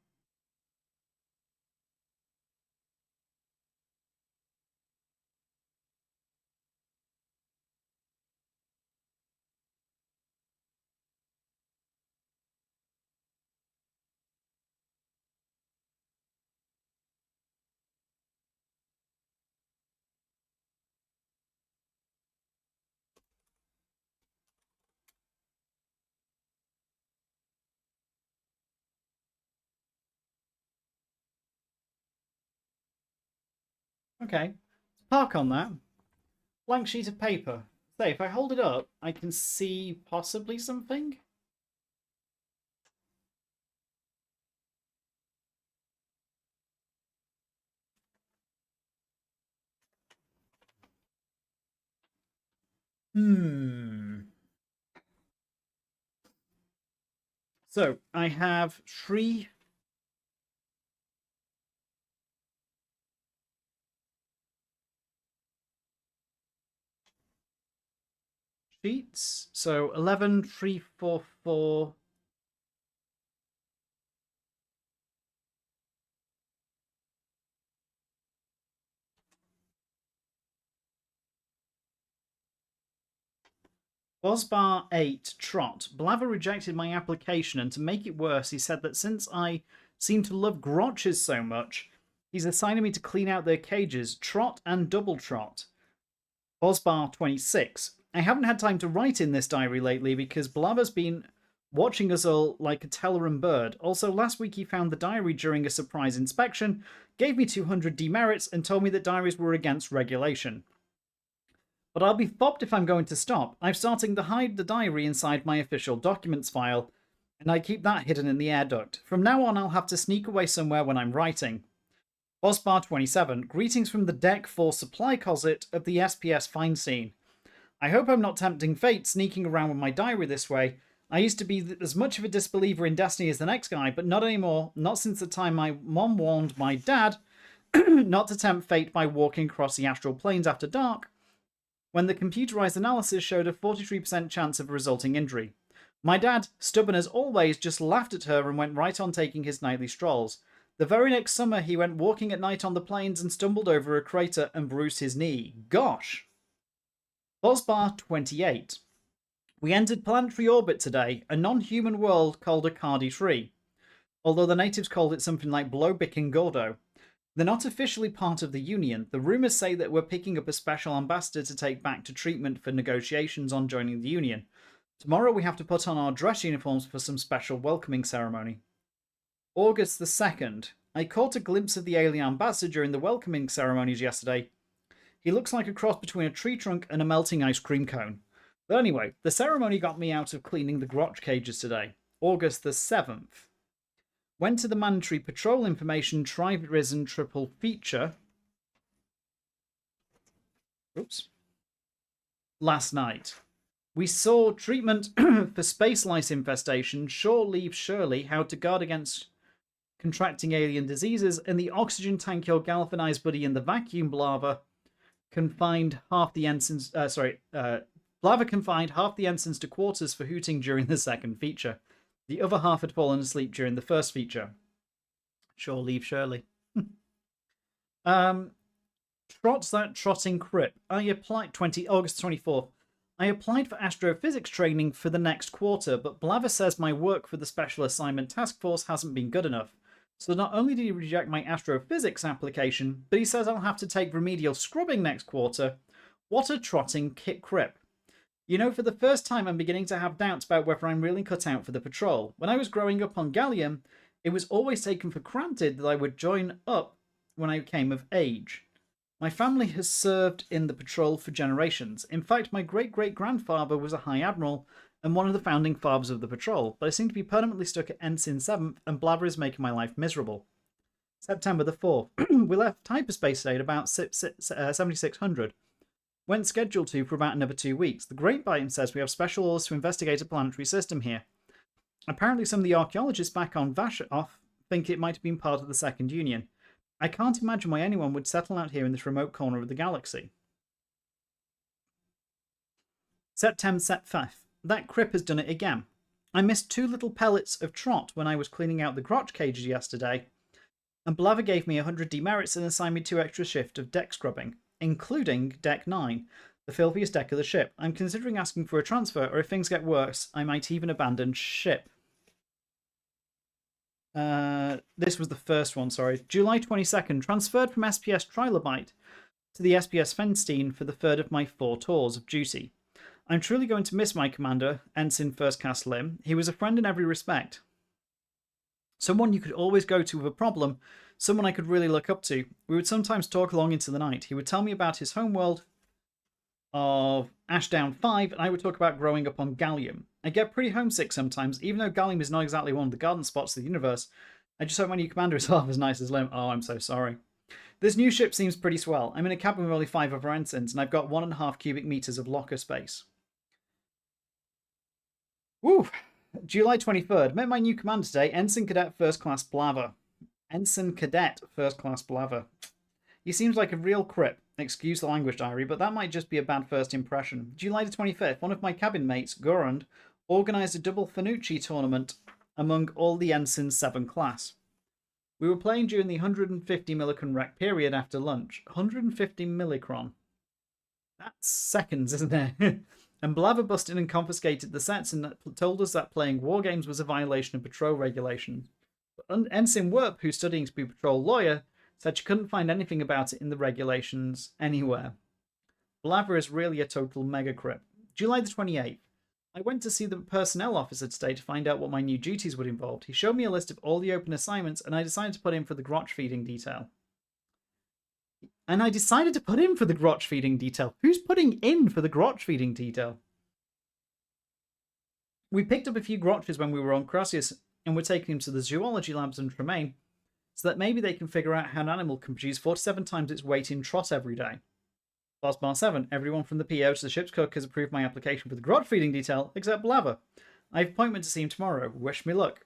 Okay. Park on that. Blank sheet of paper. Say, if I hold it up, I can see possibly something. So, I have 3 sheets. So, 11, 3, 4, 4. Bosbar 8, Trot. Blaver rejected my application, and to make it worse, he said that since I seem to love grotches so much, he's assigning me to clean out their cages, Trot and Double Trot. Bosbar 26. I haven't had time to write in this diary lately because Blaver's been watching us all like a Telleran bird. Also, last week he found the diary during a surprise inspection, gave me 200 demerits, and told me that diaries were against regulation. But I'll be fobbed if I'm going to stop. I'm starting to hide the diary inside my official documents file, and I keep that hidden in the air duct. From now on, I'll have to sneak away somewhere when I'm writing. Bosbar 27. Greetings from the Deck 4 supply closet of the SPS find scene. I hope I'm not tempting fate sneaking around with my diary this way. I used to be as much of a disbeliever in destiny as the next guy, but not anymore. Not since the time my mom warned my dad not to tempt fate by walking across the astral planes after dark, when the computerized analysis showed a 43% chance of a resulting injury. My dad, stubborn as always, just laughed at her and went right on taking his nightly strolls. The very next summer, he went walking at night on the plains and stumbled over a crater and bruised his knee. Gosh! Bosbar 28. We entered planetary orbit today, a non-human world called Akadi-3, although the natives called it something like Blobik and Gordo. They're not officially part of the Union. The rumours say that we're picking up a special ambassador to take back to treatment for negotiations on joining the Union. Tomorrow we have to put on our dress uniforms for some special welcoming ceremony. August the 2nd. I caught a glimpse of the alien ambassador during the welcoming ceremonies yesterday. He looks like a cross between a tree trunk and a melting ice cream cone. But anyway, the ceremony got me out of cleaning the grotch cages today. August the 7th. Went to the mandatory patrol information tri-risen triple feature. Oops. Last night. We saw treatment for space lice infestation, shore leave Shirley, how to guard against contracting alien diseases, and the oxygen tank your galvanized buddy in the vacuum Blava confined half the ensigns. Blava confined half the ensigns to quarters for hooting during the second feature. The other half had fallen asleep during the first feature. Shore leave Shirley. Trots that trotting crip. I applied August 24th. I applied for astrophysics training for the next quarter, but Blaver says my work for the Special Assignment Task Force hasn't been good enough. So not only did he reject my astrophysics application, but he says I'll have to take remedial scrubbing next quarter. What a trotting crip. You know, for the first time I'm beginning to have doubts about whether I'm really cut out for the patrol. When I was growing up on Gallium, it was always taken for granted that I would join up when I came of age. My family has served in the patrol for generations. In fact, my great-great-grandfather was a High Admiral and one of the founding fathers of the patrol, but I seem to be permanently stuck at Ensign 7th, and Blabber is making my life miserable. September the 4th. We left hyperspace today at about 7600. Went scheduled to for about another 2 weeks. The grapevine says we have special orders to investigate a planetary system here. Apparently some of the archaeologists back on Vashoff think it might have been part of the Second Union. I can't imagine why anyone would settle out here in this remote corner of the galaxy. September 5th. That crip has done it again. I missed 2 little pellets of trot when I was cleaning out the grotch cages yesterday, and Blaver gave me 100 demerits and assigned me 2 extra shifts of deck scrubbing, including Deck 9, the filthiest deck of the ship. I'm considering asking for a transfer, or if things get worse, I might even abandon ship. This was the first one, sorry. July 22nd, transferred from SPS Trilobite to the SPS Fenstein for the third of my 4 tours of duty. I'm truly going to miss my commander, Ensign First Class Lim. He was a friend in every respect. Someone you could always go to with a problem, someone I could really look up to. We would sometimes talk along into the night. He would tell me about his homeworld of Ashdown 5, and I would talk about growing up on Gallium. I get pretty homesick sometimes, even though Gallium is not exactly one of the garden spots of the universe. I just hope my new commander is half as nice as Lim. Oh, I'm so sorry. This new ship seems pretty swell. I'm in a cabin with only 5 other ensigns, and I've got 1.5 cubic meters of locker space. Woo! July 23rd. Met my new commander today, Ensign Cadet First Class Blaver. Ensign Cadet First Class Blaver. He seems like a real crip. Excuse the language, diary, but that might just be a bad first impression. July the 25th, one of my cabin mates, Gorand, organised a double Fanucci tournament among all the ensigns 7 class. We were playing during the 150 millicron rec period after lunch. 150 millicron. That's seconds, isn't it? And Blaver busted and confiscated the sets and told us that playing war games was a violation of patrol regulations. Ensign Werp, who's studying to be a patrol lawyer, said she couldn't find anything about it in the regulations anywhere. Blaver is really a total mega crip. July the 28th. I went to see the personnel officer today to find out what my new duties would involve. He showed me a list of all the open assignments, and I decided to put in for the grotch feeding detail. Who's putting in for the grotch feeding detail? We picked up a few grotches when we were on Crassius, and we're taking them to the zoology labs in Tremaine, so that maybe they can figure out how an animal can produce 47 times its weight in trot every day. Boss Bar 7, everyone from the PO to the ship's cook has approved my application for the grotch feeding detail, except Blaver. I have an appointment to see him tomorrow. Wish me luck.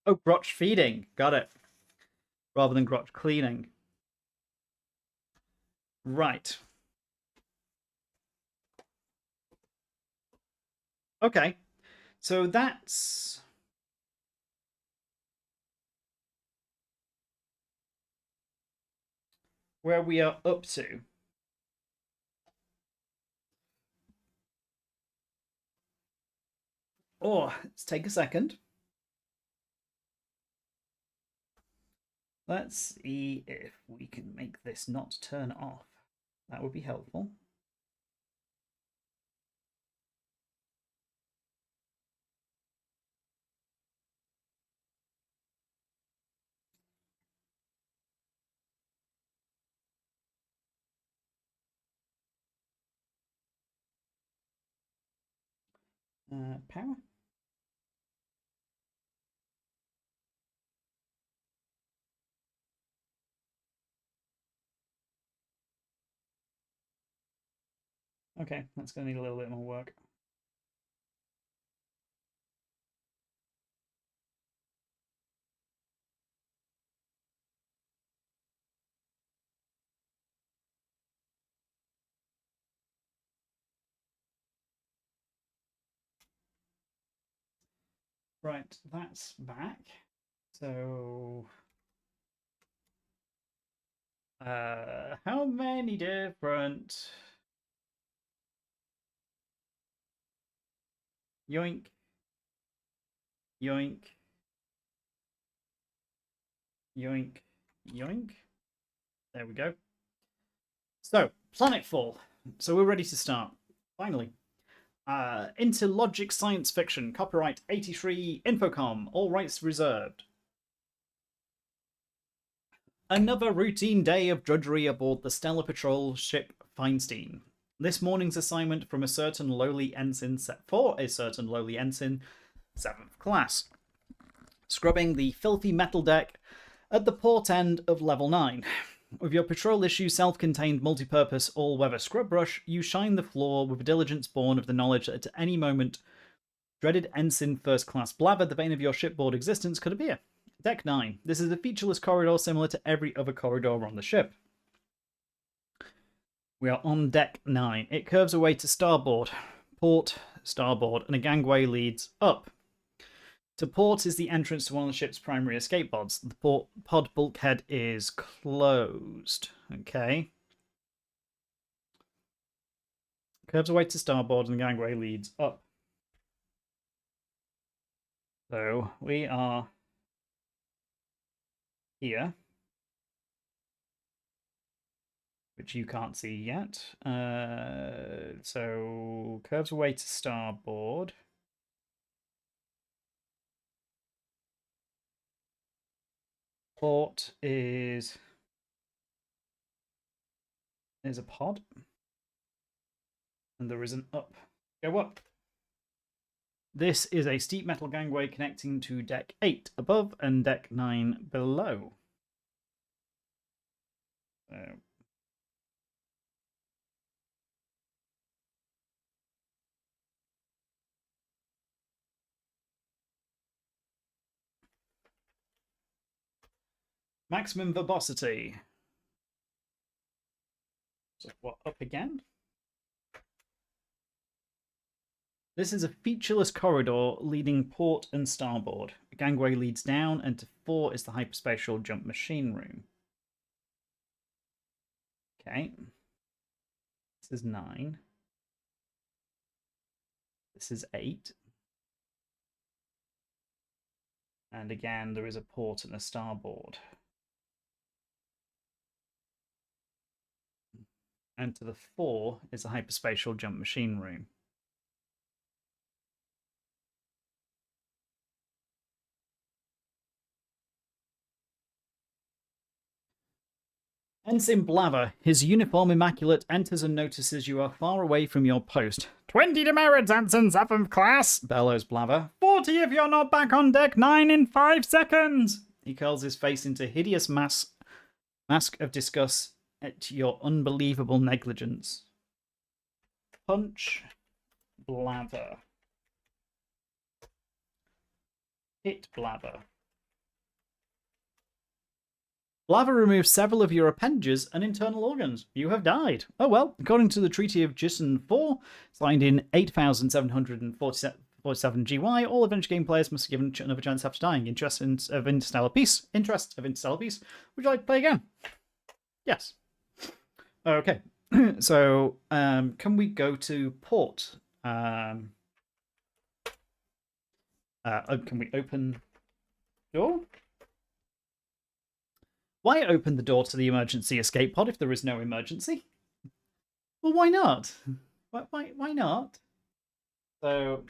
Oh, grotch feeding. Got it. Rather than grotch cleaning. Right. Okay. So that's where we are up to. Oh, let's take a second. Let's see if we can make this not turn off. That would be helpful. Power. Okay, that's going to need a little bit more work. Right, that's back. So, how many different... Yoink. Yoink. Yoink. Yoink. There we go. So, Planetfall. So we're ready to start. Finally. Into logic science fiction. Copyright 83 Infocom. All rights reserved. Another routine day of drudgery aboard the Stellar Patrol ship Feinstein. This morning's assignment from a certain lowly ensign set for a certain lowly ensign, 7th class. Scrubbing the filthy metal deck at the port end of level 9. With your patrol issue self-contained multi-purpose all-weather scrub brush, you shine the floor with a diligence born of the knowledge that at any moment, dreaded ensign first-class Blaver, the bane of your shipboard existence, could appear. Deck 9. This is a featureless corridor similar to every other corridor on the ship. We are on deck 9. It curves away to starboard, port, starboard, and a gangway leads up. To port is the entrance to one of the ship's primary escape pods. The pod bulkhead is closed. Okay. Curves away to starboard, and the gangway leads up. So we are here, which you can't see yet. So curves away to starboard. Port is a pod. And there is an up. Go up. This is a steep metal gangway connecting to deck 8 above and deck 9 below. So maximum verbosity. So what, up again? This is a featureless corridor leading port and starboard. A gangway leads down, and to 4 is the hyperspatial jump machine room. Okay. This is 9. This is 8. And again, there is a port and a starboard. And to the 4 is a hyperspatial jump machine room. Ensign Blaver, his uniform immaculate, enters and notices you are far away from your post. 20 demerits, Ensign 7th class, bellows Blaver. 40 if you're not back on deck 9 in 5 seconds. He curls his face into hideous mask of disgust at your unbelievable negligence. Punch Blaver. Hit Blaver. Blaver removes several of your appendages and internal organs. You have died. Oh well, according to the Treaty of Gisson 4, signed in 8747 GY, all adventure game players must be given another chance after dying. Interest of interstellar peace. Interest of interstellar peace. Would you like to play again? Yes. Okay. So, can we go to port? Can we open door? Why open the door to the emergency escape pod if there is no emergency? Well, why not? Why not? So,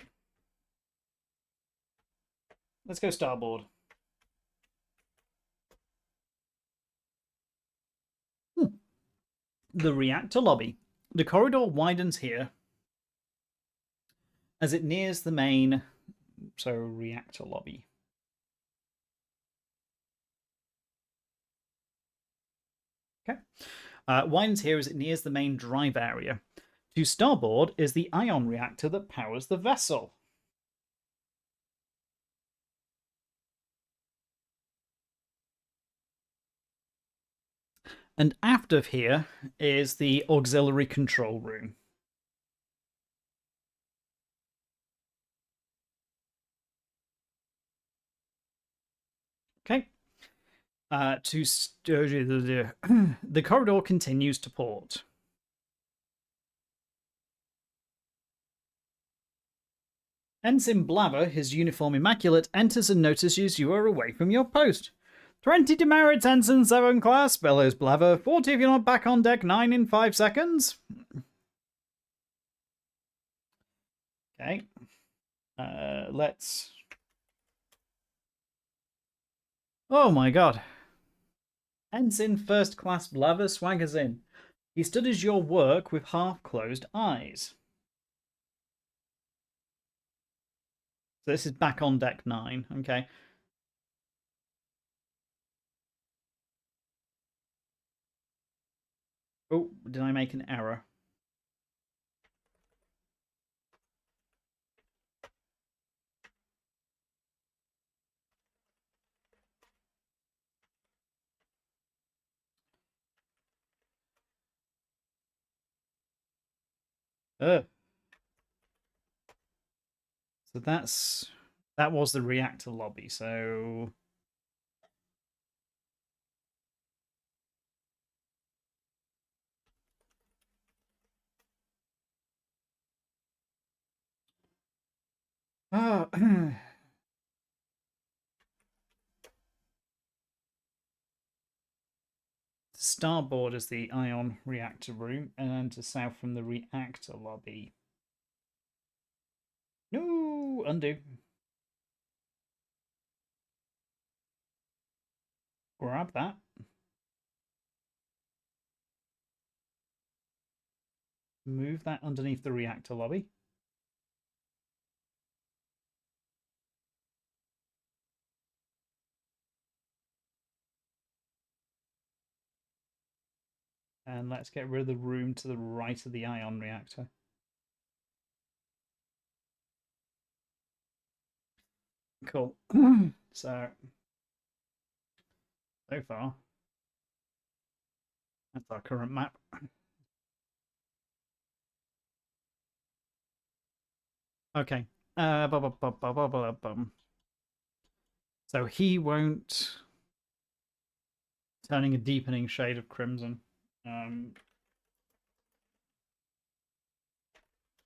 let's go starboard. The reactor lobby. The corridor widens here as it nears the main, so reactor lobby. Okay. Widens here as it nears the main drive area. To starboard is the ion reactor that powers the vessel. And aft of here is the auxiliary control room. Okay. The corridor continues to port. Ensign Blaver, his uniform immaculate, enters and notices you are away from your post. 20 demerits, Ensign 7 class, bellows Blaver. 40 if you're not back on deck 9 in 5 seconds. Okay. Let's... Oh my god. Ensign First Class Blaver swaggers in. He studies your work with half-closed eyes. So this is back on deck 9, okay. Oh, did I make an error? So that was the reactor lobby, so... Oh, starboard is the ion reactor room, and to south from the reactor lobby. No, undo. Grab that. Move that underneath the reactor lobby. And let's get rid of the room to the right of the ion reactor. Cool. So far, that's our current map. Okay. So he won't. Turning a deepening shade of crimson. What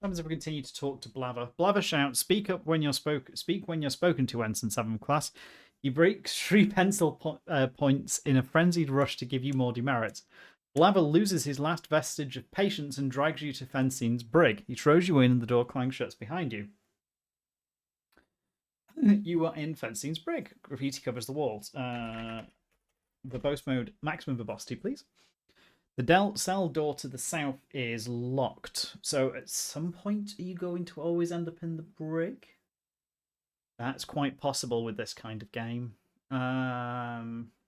happens if we continue to talk to Blaver? Blaver shouts, "Speak up when you're Speak when you're spoken to, Ensign 7th class." He breaks 3 pencil points in a frenzied rush to give you more demerit. Blaver loses his last vestige of patience and drags you to Fensine's brig. He throws you in and the door clangs shuts behind you. You are in Fensine's brig. Graffiti covers the walls. Verbose mode, maximum verbosity, please. The cell door to the south is locked. So at some point, are you going to always end up in the brig? That's quite possible with this kind of game.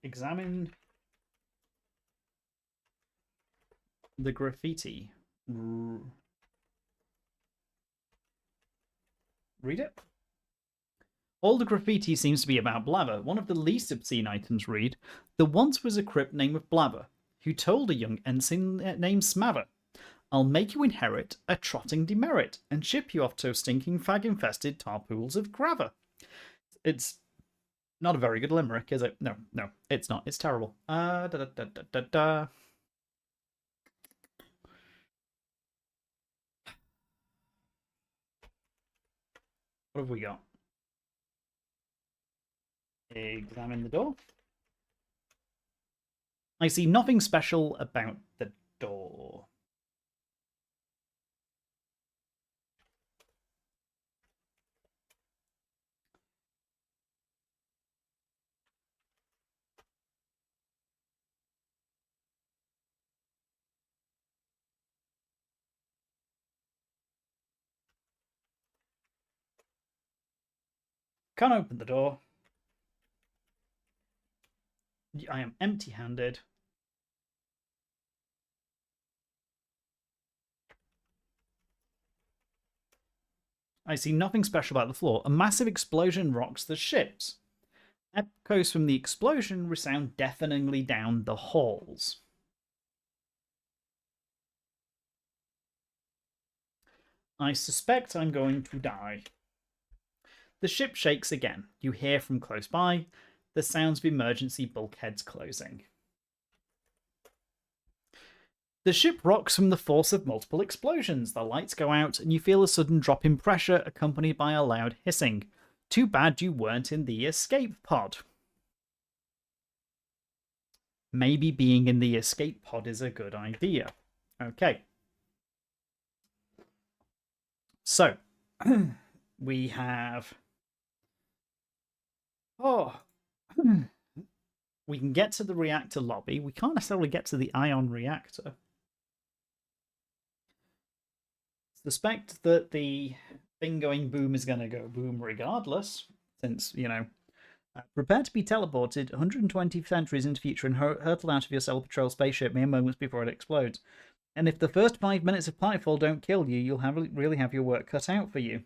Examine the graffiti. Read it. All the graffiti seems to be about Blaver. One of the least obscene items read, "There once was a crypt named with Blaver, who told a young ensign named Smaver, I'll make you inherit a trotting demerit and ship you off to stinking fag-infested tar pools of graver." It's not a very good limerick, is it? No, it's not. It's terrible. What have we got? Examine the door. I see nothing special about the door. Can't open the door. I am empty-handed. I see nothing special about the floor. A massive explosion rocks the ships. Echoes from the explosion resound deafeningly down the halls. I suspect I'm going to die. The ship shakes again. You hear from close by the sounds of emergency bulkheads closing. The ship rocks from the force of multiple explosions. The lights go out and you feel a sudden drop in pressure accompanied by a loud hissing. Too bad you weren't in the escape pod. Maybe being in the escape pod is a good idea. Okay. So, we have... we can get to the reactor lobby. We can't necessarily get to the ion reactor. Suspect that the thing going boom is going to go boom regardless, since, you know, prepare to be teleported 120 centuries into future and hurtle out of your Stellar Patrol spaceship mere moments before it explodes. And if the first 5 minutes of Planetfall don't kill you, you'll really have your work cut out for you.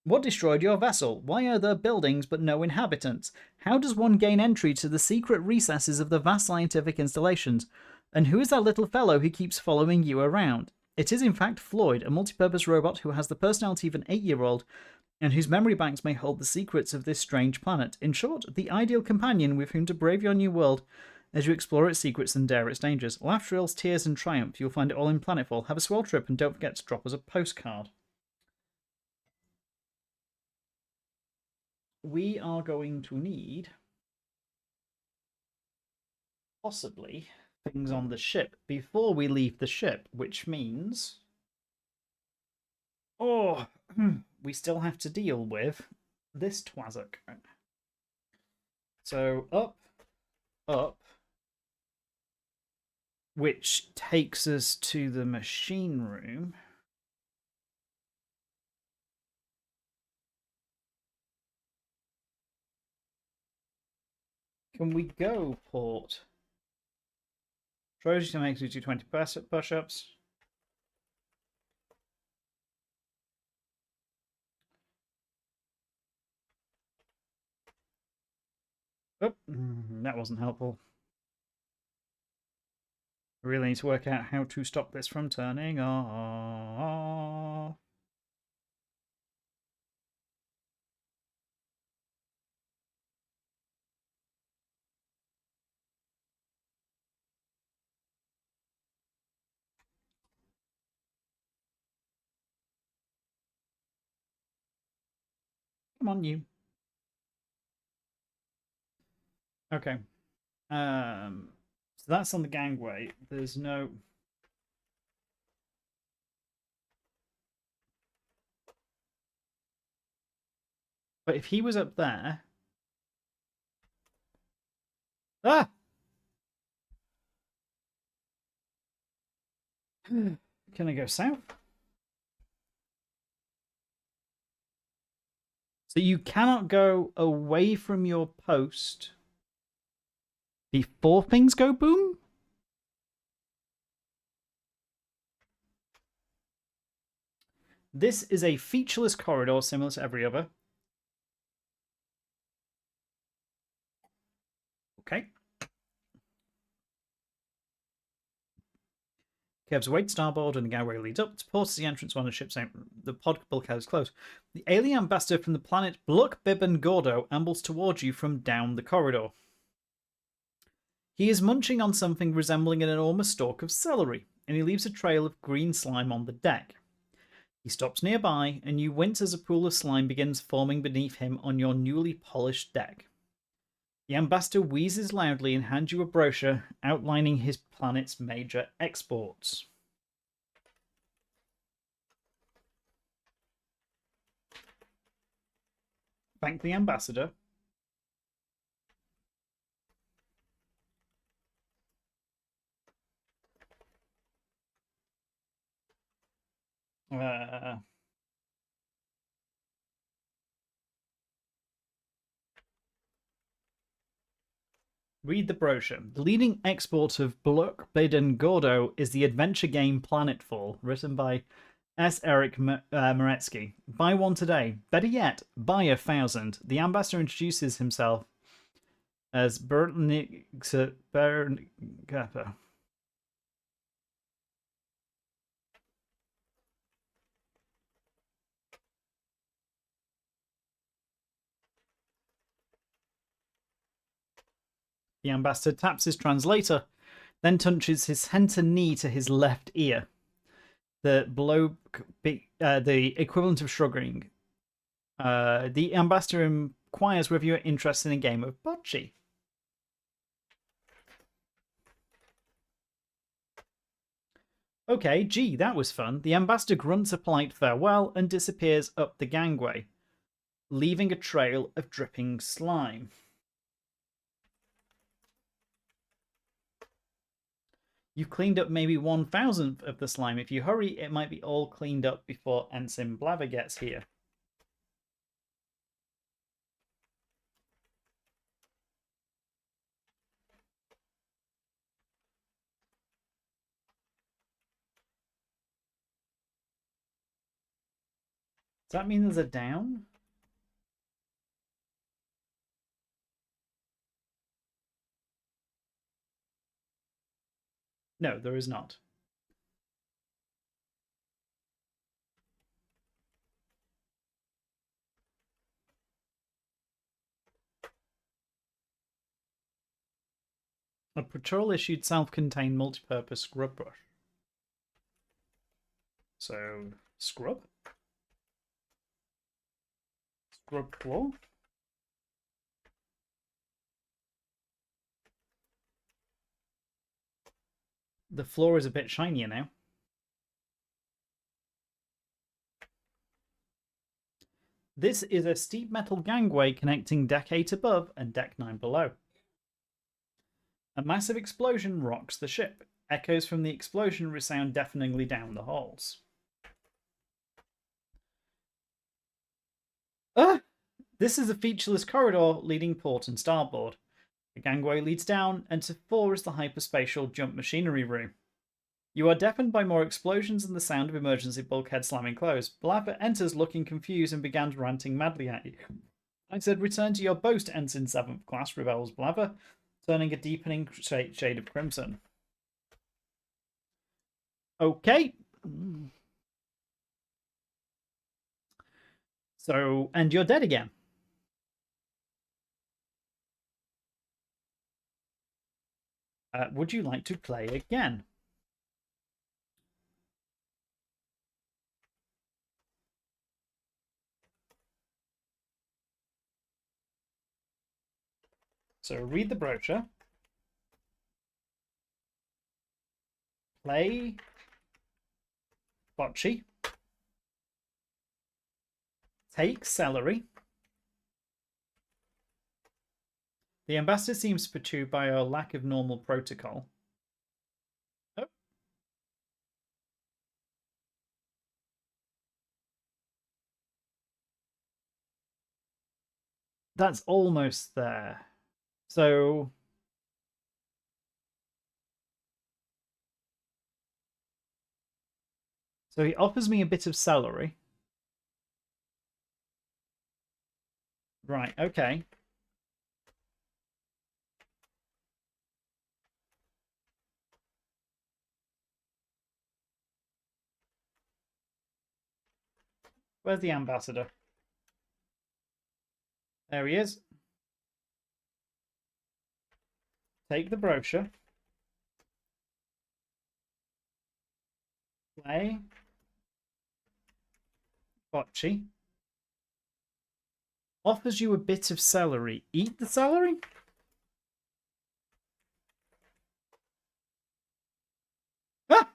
What destroyed your vessel? Why are there buildings but no inhabitants? How does one gain entry to the secret recesses of the vast scientific installations? And who is that little fellow who keeps following you around? It is in fact Floyd, a multi-purpose robot who has the personality of an 8-year-old and whose memory banks may hold the secrets of this strange planet. In short, the ideal companion with whom to brave your new world as you explore its secrets and dare its dangers. Laugh, thrills, tears, and triumph. You'll find it all in Planetfall. Have a swell trip and don't forget to drop us a postcard. We are going to need possibly things on the ship before we leave the ship, which means we still have to deal with this twazzock. So up, which takes us to the machine room. Can we go, Port? Trojan can make you do 20 push-ups. Oh, that wasn't helpful. I really need to work out how to stop this from turning off. Come on, you. Okay. So that's on the gangway. There's no... But if he was up there... Ah! Can I go south? So you cannot go away from your post before things go boom? This is a featureless corridor similar to every other. Okay. Curves away to starboard and the gangway leads up. Supports the entrance one of the ship's the pod bulkhead is closed. The alien ambassador from the planet Bluck, Bib, and Gordo ambles towards you from down the corridor. He is munching on something resembling an enormous stalk of celery, and he leaves a trail of green slime on the deck. He stops nearby, and you wince as a pool of slime begins forming beneath him on your newly polished deck. The ambassador wheezes loudly and hands you a brochure outlining his planet's major exports. Thank the ambassador. Read the brochure. The leading export of Bluck, Bid, and Gordo is the adventure game Planetfall, written by S. Eric Moretsky. Buy one today. Better yet, buy 1,000. The ambassador introduces himself as Bernick. The ambassador taps his translator, then touches his center knee to his left ear. The equivalent of shrugging. The ambassador inquires whether you're interested in a game of bocce. Okay, gee, that was fun. The ambassador grunts a polite farewell and disappears up the gangway, leaving a trail of dripping slime. You've cleaned up maybe 1,000th of the slime. If you hurry, it might be all cleaned up before Ensign Blather gets here. Does that mean there's a down? No, there is not. A patrol-issued self-contained multi-purpose scrub brush. So, scrub. Scrub floor. The floor is a bit shinier now. This is a steep metal gangway connecting Deck 8 above and Deck 9 below. A massive explosion rocks the ship. Echoes from the explosion resound deafeningly down the halls. This is a featureless corridor leading port and starboard. The gangway leads down, and to 4 is the hyperspatial jump machinery room. You are deafened by more explosions and the sound of emergency bulkhead slamming closed. Blabber enters looking confused and begins ranting madly at you. I said, return to your boast, Ensign 7th Class, rebels Blabber, turning a deepening shade of crimson. Okay. So, and you're dead again. Would you like to play again? So read the brochure. Play bocce. Take celery. The ambassador seems perturbed by our lack of normal protocol. Oh. That's almost there. So he offers me a bit of celery. Right, okay. Where's the ambassador? There he is. Take the brochure. Play bocce. Offers you a bit of celery. Eat the celery? Ah!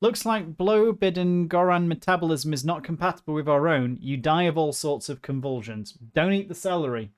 Looks like blow-bidden Goran metabolism is not compatible with our own. You die of all sorts of convulsions. Don't eat the celery.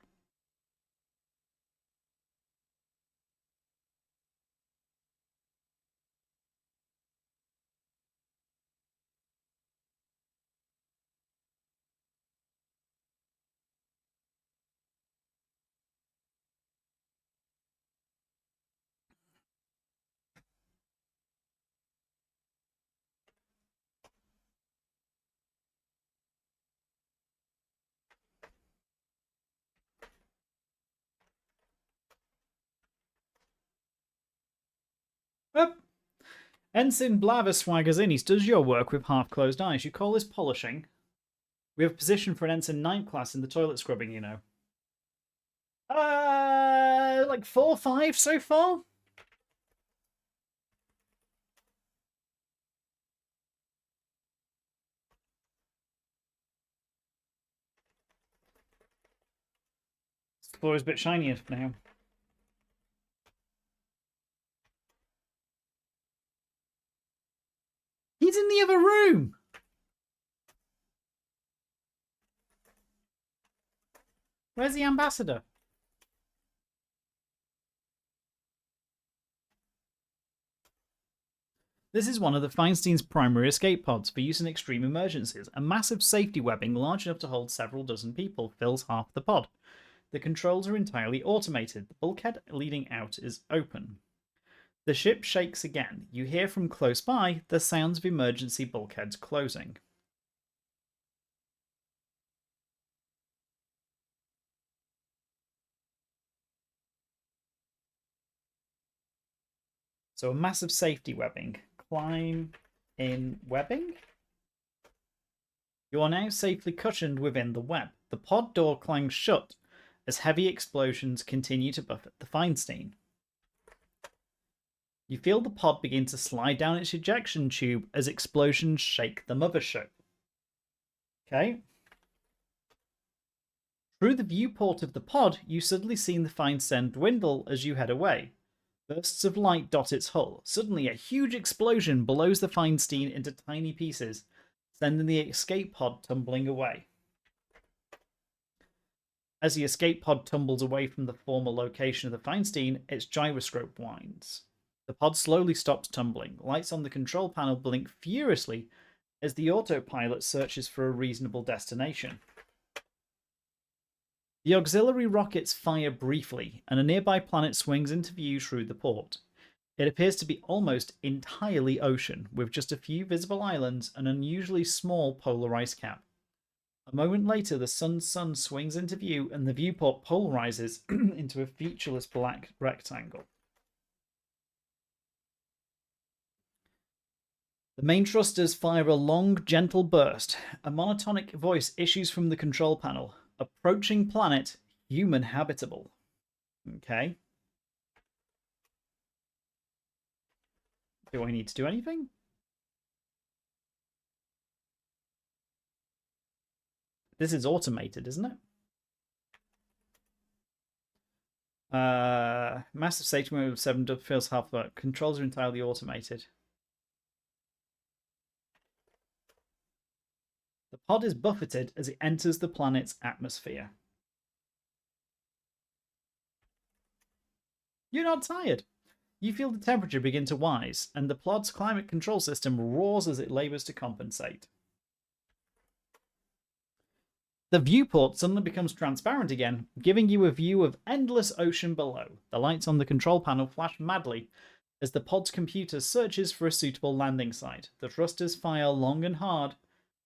Yep. Ensign Blabber swaggers in. He does your work with half-closed eyes. You call this polishing. We have a position for an Ensign 9th class in the toilet scrubbing, you know. Like 4 or 5 so far? The floor is a bit shinier now. He's in the other room! Where's the ambassador? This is one of the Feinstein's primary escape pods for use in extreme emergencies. A massive safety webbing large enough to hold several dozen people fills half the pod. The controls are entirely automated. The bulkhead leading out is open. The ship shakes again. You hear from close by the sounds of emergency bulkheads closing. So a massive safety webbing. Climb in webbing. You are now safely cushioned within the web. The pod door clangs shut as heavy explosions continue to buffet the Feinstein. You feel the pod begin to slide down its ejection tube as explosions shake the mothership. Okay. Through the viewport of the pod, you suddenly see the Feinstein dwindle as you head away. Bursts of light dot its hull. Suddenly, a huge explosion blows the Feinstein into tiny pieces, sending the escape pod tumbling away. As the escape pod tumbles away from the former location of the Feinstein, its gyroscope winds. The pod slowly stops tumbling. Lights on the control panel blink furiously as the autopilot searches for a reasonable destination. The auxiliary rockets fire briefly, and a nearby planet swings into view through the port. It appears to be almost entirely ocean, with just a few visible islands and an unusually small polar ice cap. A moment later, the sun's sun swings into view, and the viewport polarizes into a featureless black rectangle. The main thrusters fire a long, gentle burst. A monotonic voice issues from the control panel. Approaching planet, human habitable. Okay. Do I need to do anything? This is automated, isn't it? Massive safety mode of 7 feels half work. Controls are entirely automated. The pod is buffeted as it enters the planet's atmosphere. You're not tired. You feel the temperature begin to rise, and the pod's climate control system roars as it labors to compensate. The viewport suddenly becomes transparent again, giving you a view of endless ocean below. The lights on the control panel flash madly as the pod's computer searches for a suitable landing site. The thrusters fire long and hard,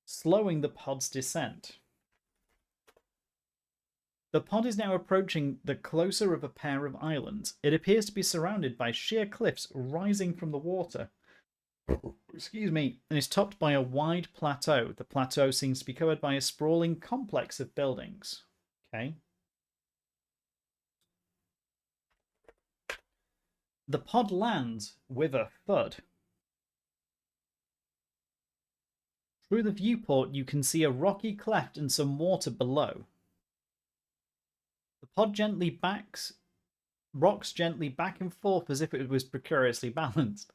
slowing the pod's descent. The pod is now approaching the closer of a pair of islands. It appears to be surrounded by sheer cliffs rising from the water. Excuse me, and is topped by a wide plateau. The plateau seems to be covered by a sprawling complex of buildings. Okay. The pod lands with a thud. Through the viewport, you can see a rocky cleft and some water below. The pod rocks gently back and forth as if it was precariously balanced.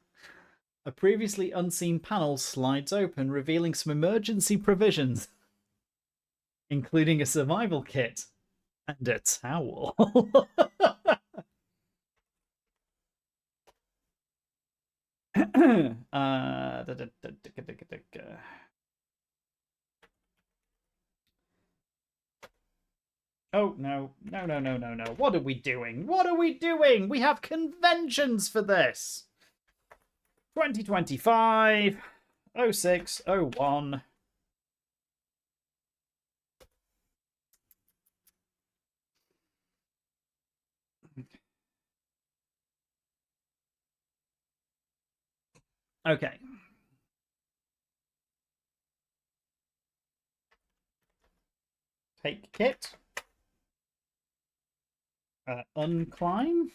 A previously unseen panel slides open, revealing some emergency provisions, including a survival kit and a towel. Oh, no. No. What are we doing? What are we doing? We have conventions for this. 2025, 06, 01. Okay. Take kit. Unclimb.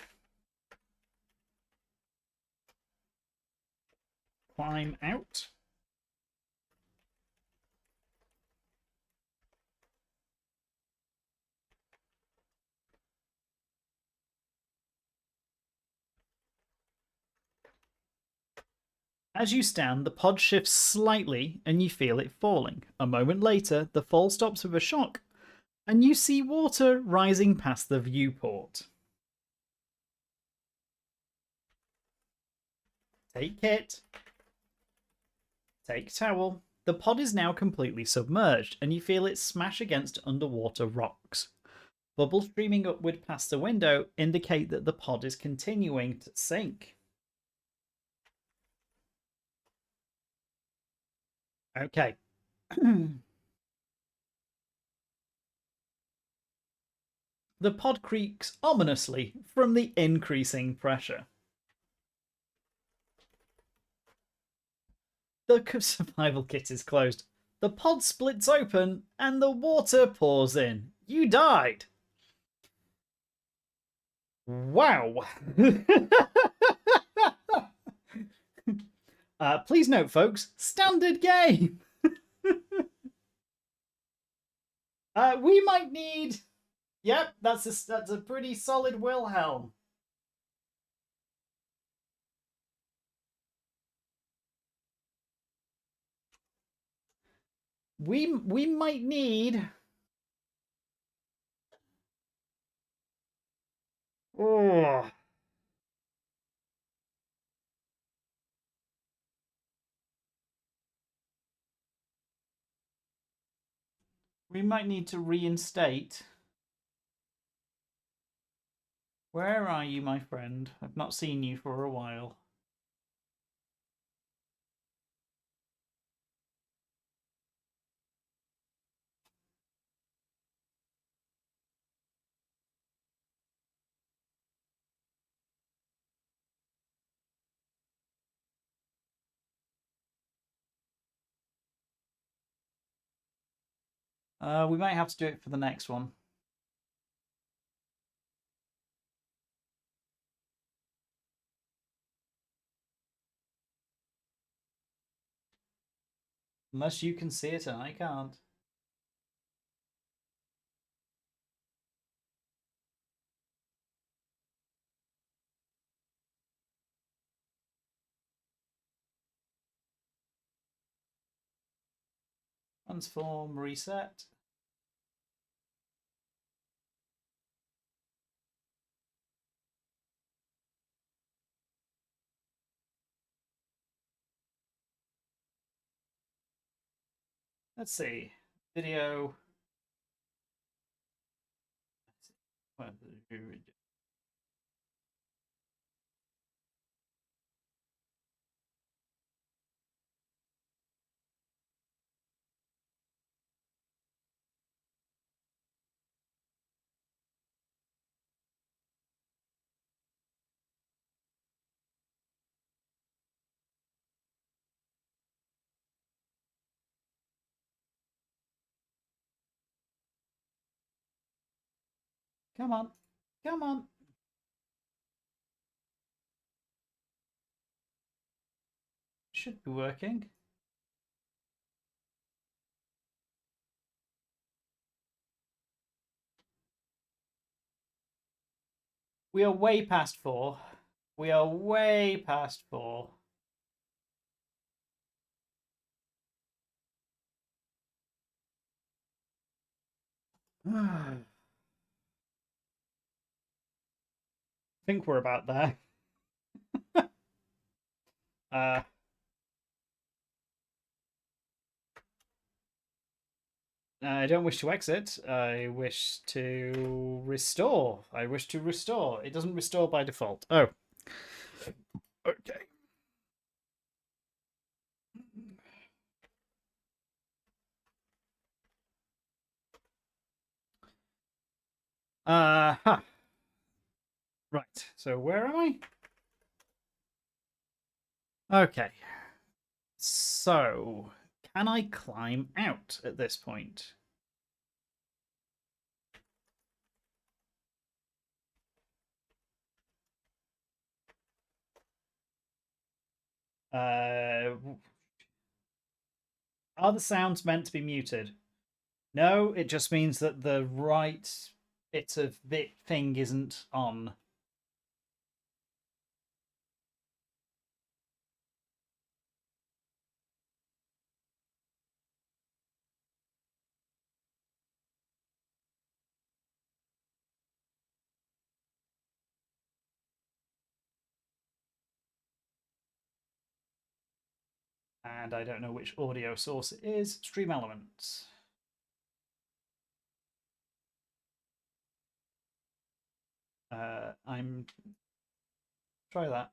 Climb out. As you stand, the pod shifts slightly and you feel it falling. A moment later, the fall stops with a shock and you see water rising past the viewport. Take kit. Take towel. The pod is now completely submerged, and you feel it smash against underwater rocks. Bubbles streaming upward past the window indicate that the pod is continuing to sink. Okay. The pod creaks ominously from the increasing pressure. The survival kit is closed. The pod splits open and the water pours in. You died. Wow. Please note, folks, standard game. We might need... Yep, that's a pretty solid Wilhelm. We might need Oh. We might need to reinstate. Where are you, my friend? I've not seen you for a while. We might have to do it for the next one. Unless you can see it and I can't. Transform, reset. Let's see. Video. Come on. Come on. Should be working. We are way past 4. We are way past 4. I think we're about there. I don't wish to exit. I wish to restore. I wish to restore. It doesn't restore by default. Oh. Okay. Huh. Right. So where am I? Okay. So, can I climb out at this point? Are the sounds meant to be muted? No, it just means that the right bit of bit thing isn't on. And I don't know which audio source it is. Stream elements. I'm try that.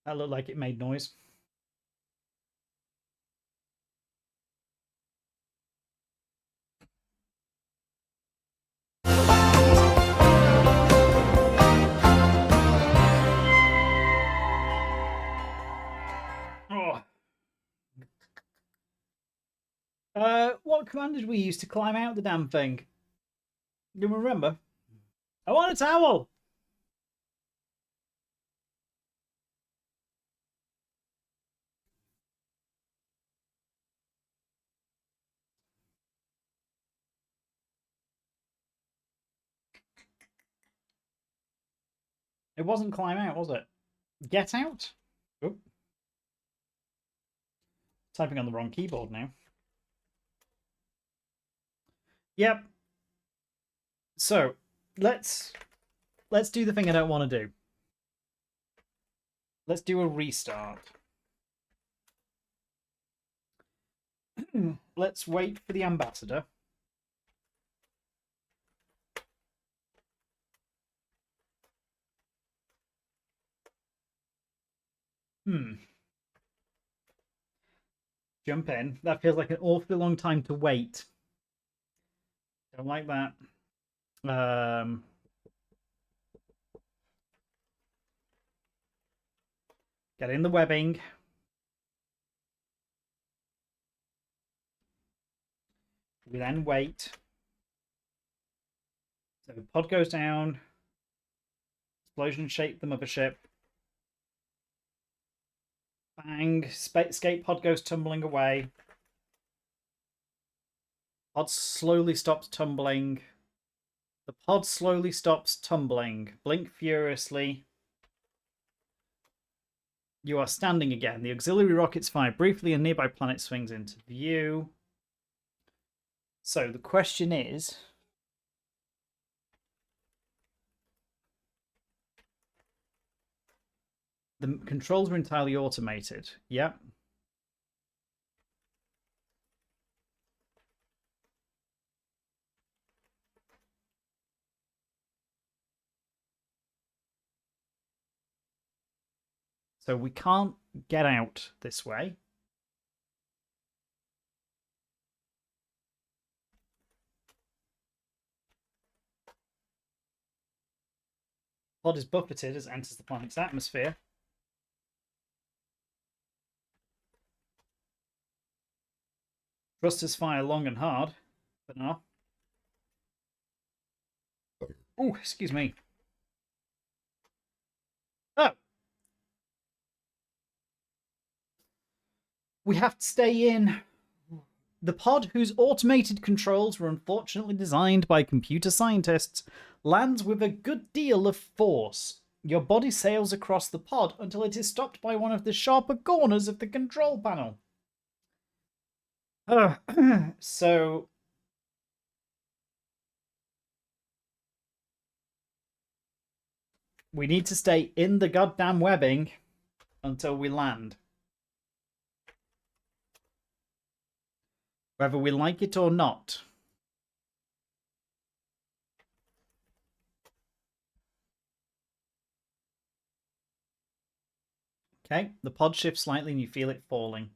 That looked like it made noise. Oh. What command did we use to climb out the damn thing? Do you remember? I want a towel! It wasn't climb out, was it? Get out? Oop. Typing on the wrong keyboard now. Yep. So let's do the thing I don't want to do. Let's do a restart. Let's wait for the ambassador. Jump in. That feels like an awfully long time to wait. Don't like that. Get in the webbing. We then wait. So the pod goes down. Explosion shake the mothership. Bang. Escape pod goes tumbling away. Pod slowly stops tumbling. The pod slowly stops tumbling. Blink furiously. You are standing again. The auxiliary rockets fire briefly. A nearby planet swings into view. So the question is... The controls are entirely automated. Yep. So we can't get out this way. Pod is buffeted as it enters the planet's atmosphere. Thrusters fire long and hard, but no. Oh, excuse me. Oh. We have to stay in. The pod, whose automated controls were unfortunately designed by computer scientists, lands with a good deal of force. Your body sails across the pod until it is stopped by one of the sharper corners of the control panel. So... we need to stay in the goddamn webbing until we land. Whether we like it or not. Okay, the pod shifts slightly and you feel it falling.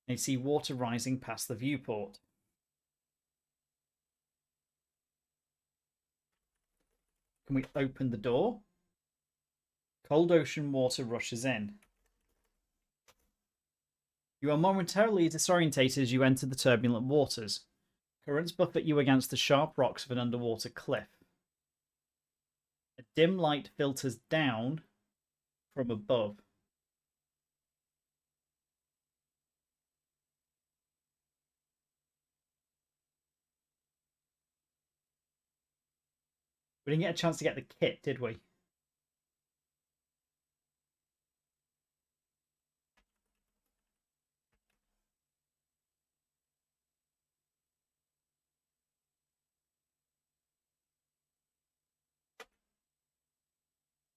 And you see water rising past the viewport. Can we open the door? Cold ocean water rushes in. You are momentarily disorientated as you enter the turbulent waters. Currents buffet you against the sharp rocks of an underwater cliff. A dim light filters down from above. We didn't get a chance to get the kit, did we?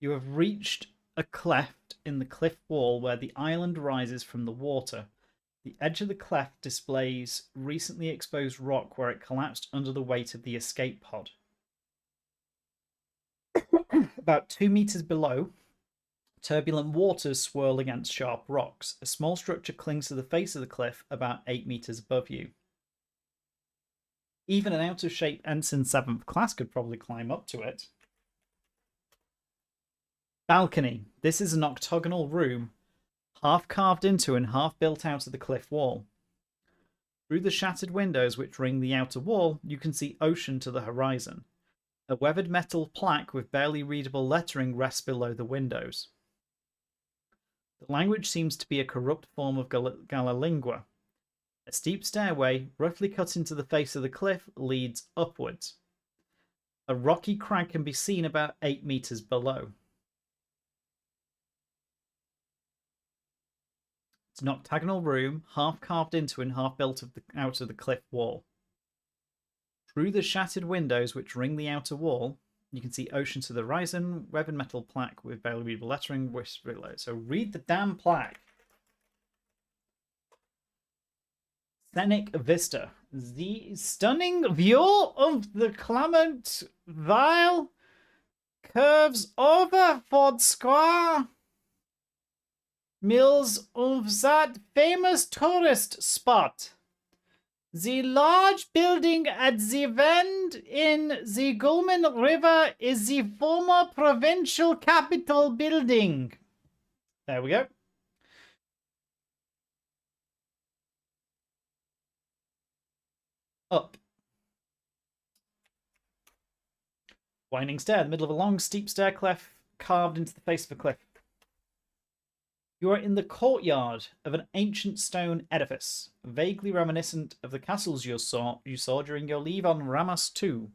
You have reached a cleft in the cliff wall where the island rises from the water. The edge of the cleft displays recently exposed rock where it collapsed under the weight of the escape pod. About 2 meters below, turbulent waters swirl against sharp rocks. A small structure clings to the face of the cliff about 8 meters above you. Even an out-of-shape ensign 7th class could probably climb up to it. Balcony. This is an octagonal room, half carved into and half built out of the cliff wall. Through the shattered windows which ring the outer wall, you can see ocean to the horizon. A weathered metal plaque with barely readable lettering rests below the windows. The language seems to be a corrupt form of Galalingua. A steep stairway, roughly cut into the face of the cliff, leads upwards. A rocky crag can be seen about 8 meters below. It's an octagonal room, half carved into and half built out of the cliff wall. Through the shattered windows which ring the outer wall, you can see ocean to the horizon, webbed metal plaque with barely readable lettering. So read the damn plaque. Scenic vista. The stunning view of the Clement Vale curves over Ford Square. Mills of that famous tourist spot. The large building at the bend in the Gulman River is the former provincial capital building. There we go. Up. Winding stair in the middle of a long, steep stair cleft carved into the face of a cliff. You are in the courtyard of an ancient stone edifice, vaguely reminiscent of the castles you saw during your leave on Ramas II.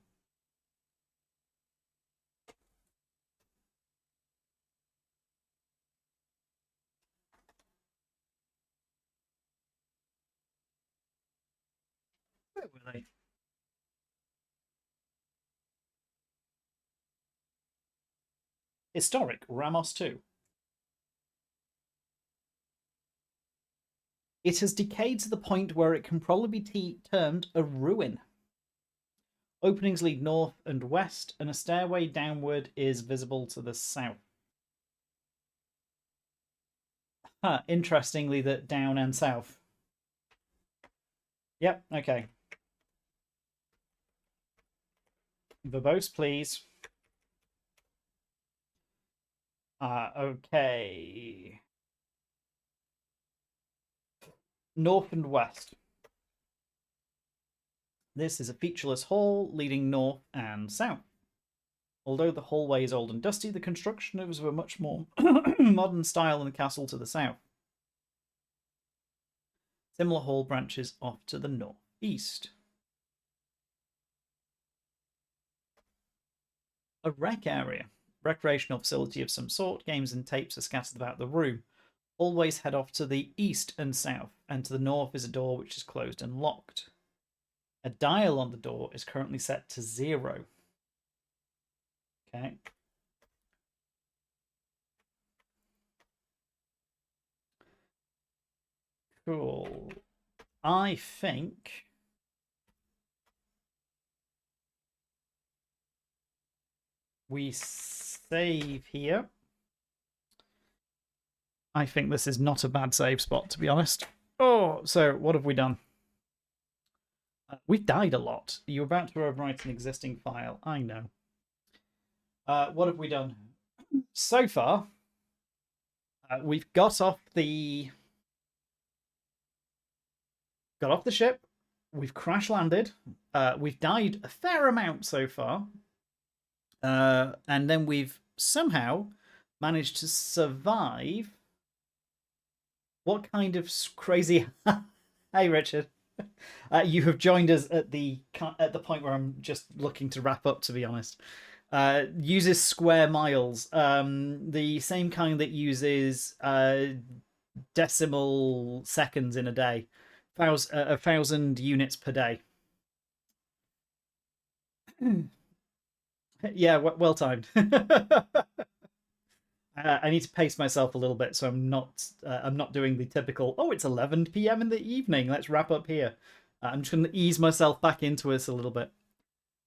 Where were they? Historic Ramos II. It has decayed to the point where it can probably be termed a ruin. Openings lead north and west, and a stairway downward is visible to the south. Interestingly, that down and south. Yep, okay. Verbose, please. Okay. North and west. This is a featureless hall leading north and south. Although the hallway is old and dusty, the construction is of a much more modern style than the castle to the south. Similar hall branches off to the northeast. A rec area. Recreational facility of some sort. Games and tapes are scattered about the room. Always head off to the east and south, and to the north is a door which is closed and locked. A dial on the door is currently set to 0. Okay. Cool. I think we save here. I think this is not a bad save spot, to be honest. Oh, so what have we done? We've died a lot. You're about to overwrite an existing file. I know. What have we done? So far, we've got off the ship. We've crash landed. We've died a fair amount so far. And then we've somehow managed to survive. What kind of crazy... Hey, Richard. You have joined us at the point where I'm just looking to wrap up, to be honest. Uses square miles. The same kind that uses decimal seconds in a day. 1,000 units per day. Yeah, well timed. I need to pace myself a little bit, so I'm not doing the typical, oh, it's 11 p.m. in the evening, let's wrap up here. I'm just going to ease myself back into it a little bit.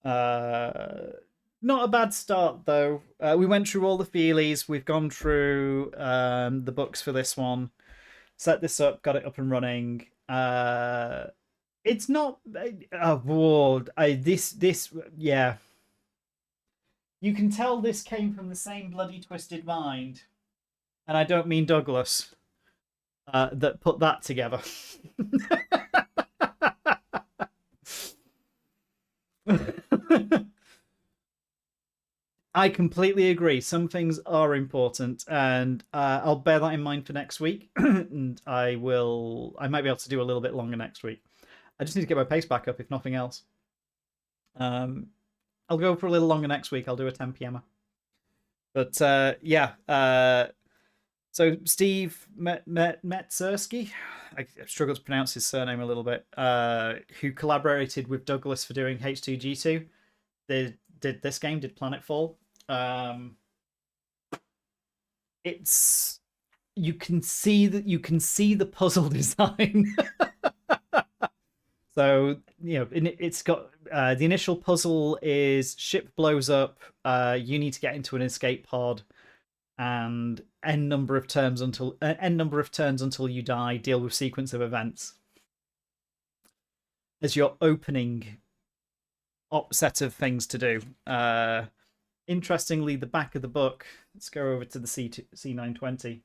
Not a bad start, though. We went through all the Feelies. We've gone through the books for this one. Set this up, got it up and running. It's not... yeah. You can tell this came from the same bloody twisted mind, and I don't mean Douglas, that put that together. I completely agree. Some things are important, and I'll bear that in mind for next week. And I might be able to do a little bit longer next week. I just need to get my pace back up, if nothing else. I'll go for a little longer next week. I'll do a 10 p.m. But yeah, So Steve Metzersky, I struggle to pronounce his surname a little bit, who collaborated with Douglas for doing H2G2, they did this game, did Planetfall. It's you can see the puzzle design. So it's got the initial puzzle is ship blows up. You need to get into an escape pod, and n number of turns until you die. Deal with sequence of events as your opening set of things to do. Interestingly, the back of the book. Let's go over to the C920.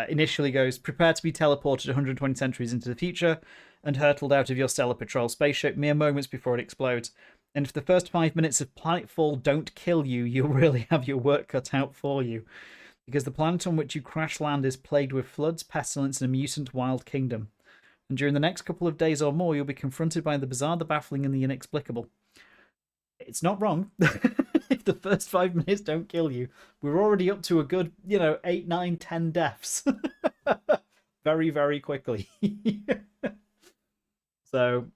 Initially goes, prepare to be teleported 120 centuries into the future and hurtled out of your Stellar Patrol spaceship mere moments before it explodes. And if the first 5 minutes of Planetfall don't kill you, you'll really have your work cut out for you. Because the planet on which you crash land is plagued with floods, pestilence, and a mutant wild kingdom. And during the next couple of days or more, you'll be confronted by the bizarre, the baffling, and the inexplicable. It's not wrong. If the first 5 minutes don't kill you, we're already up to a good, 8, 9, 10 deaths. Very, very quickly. So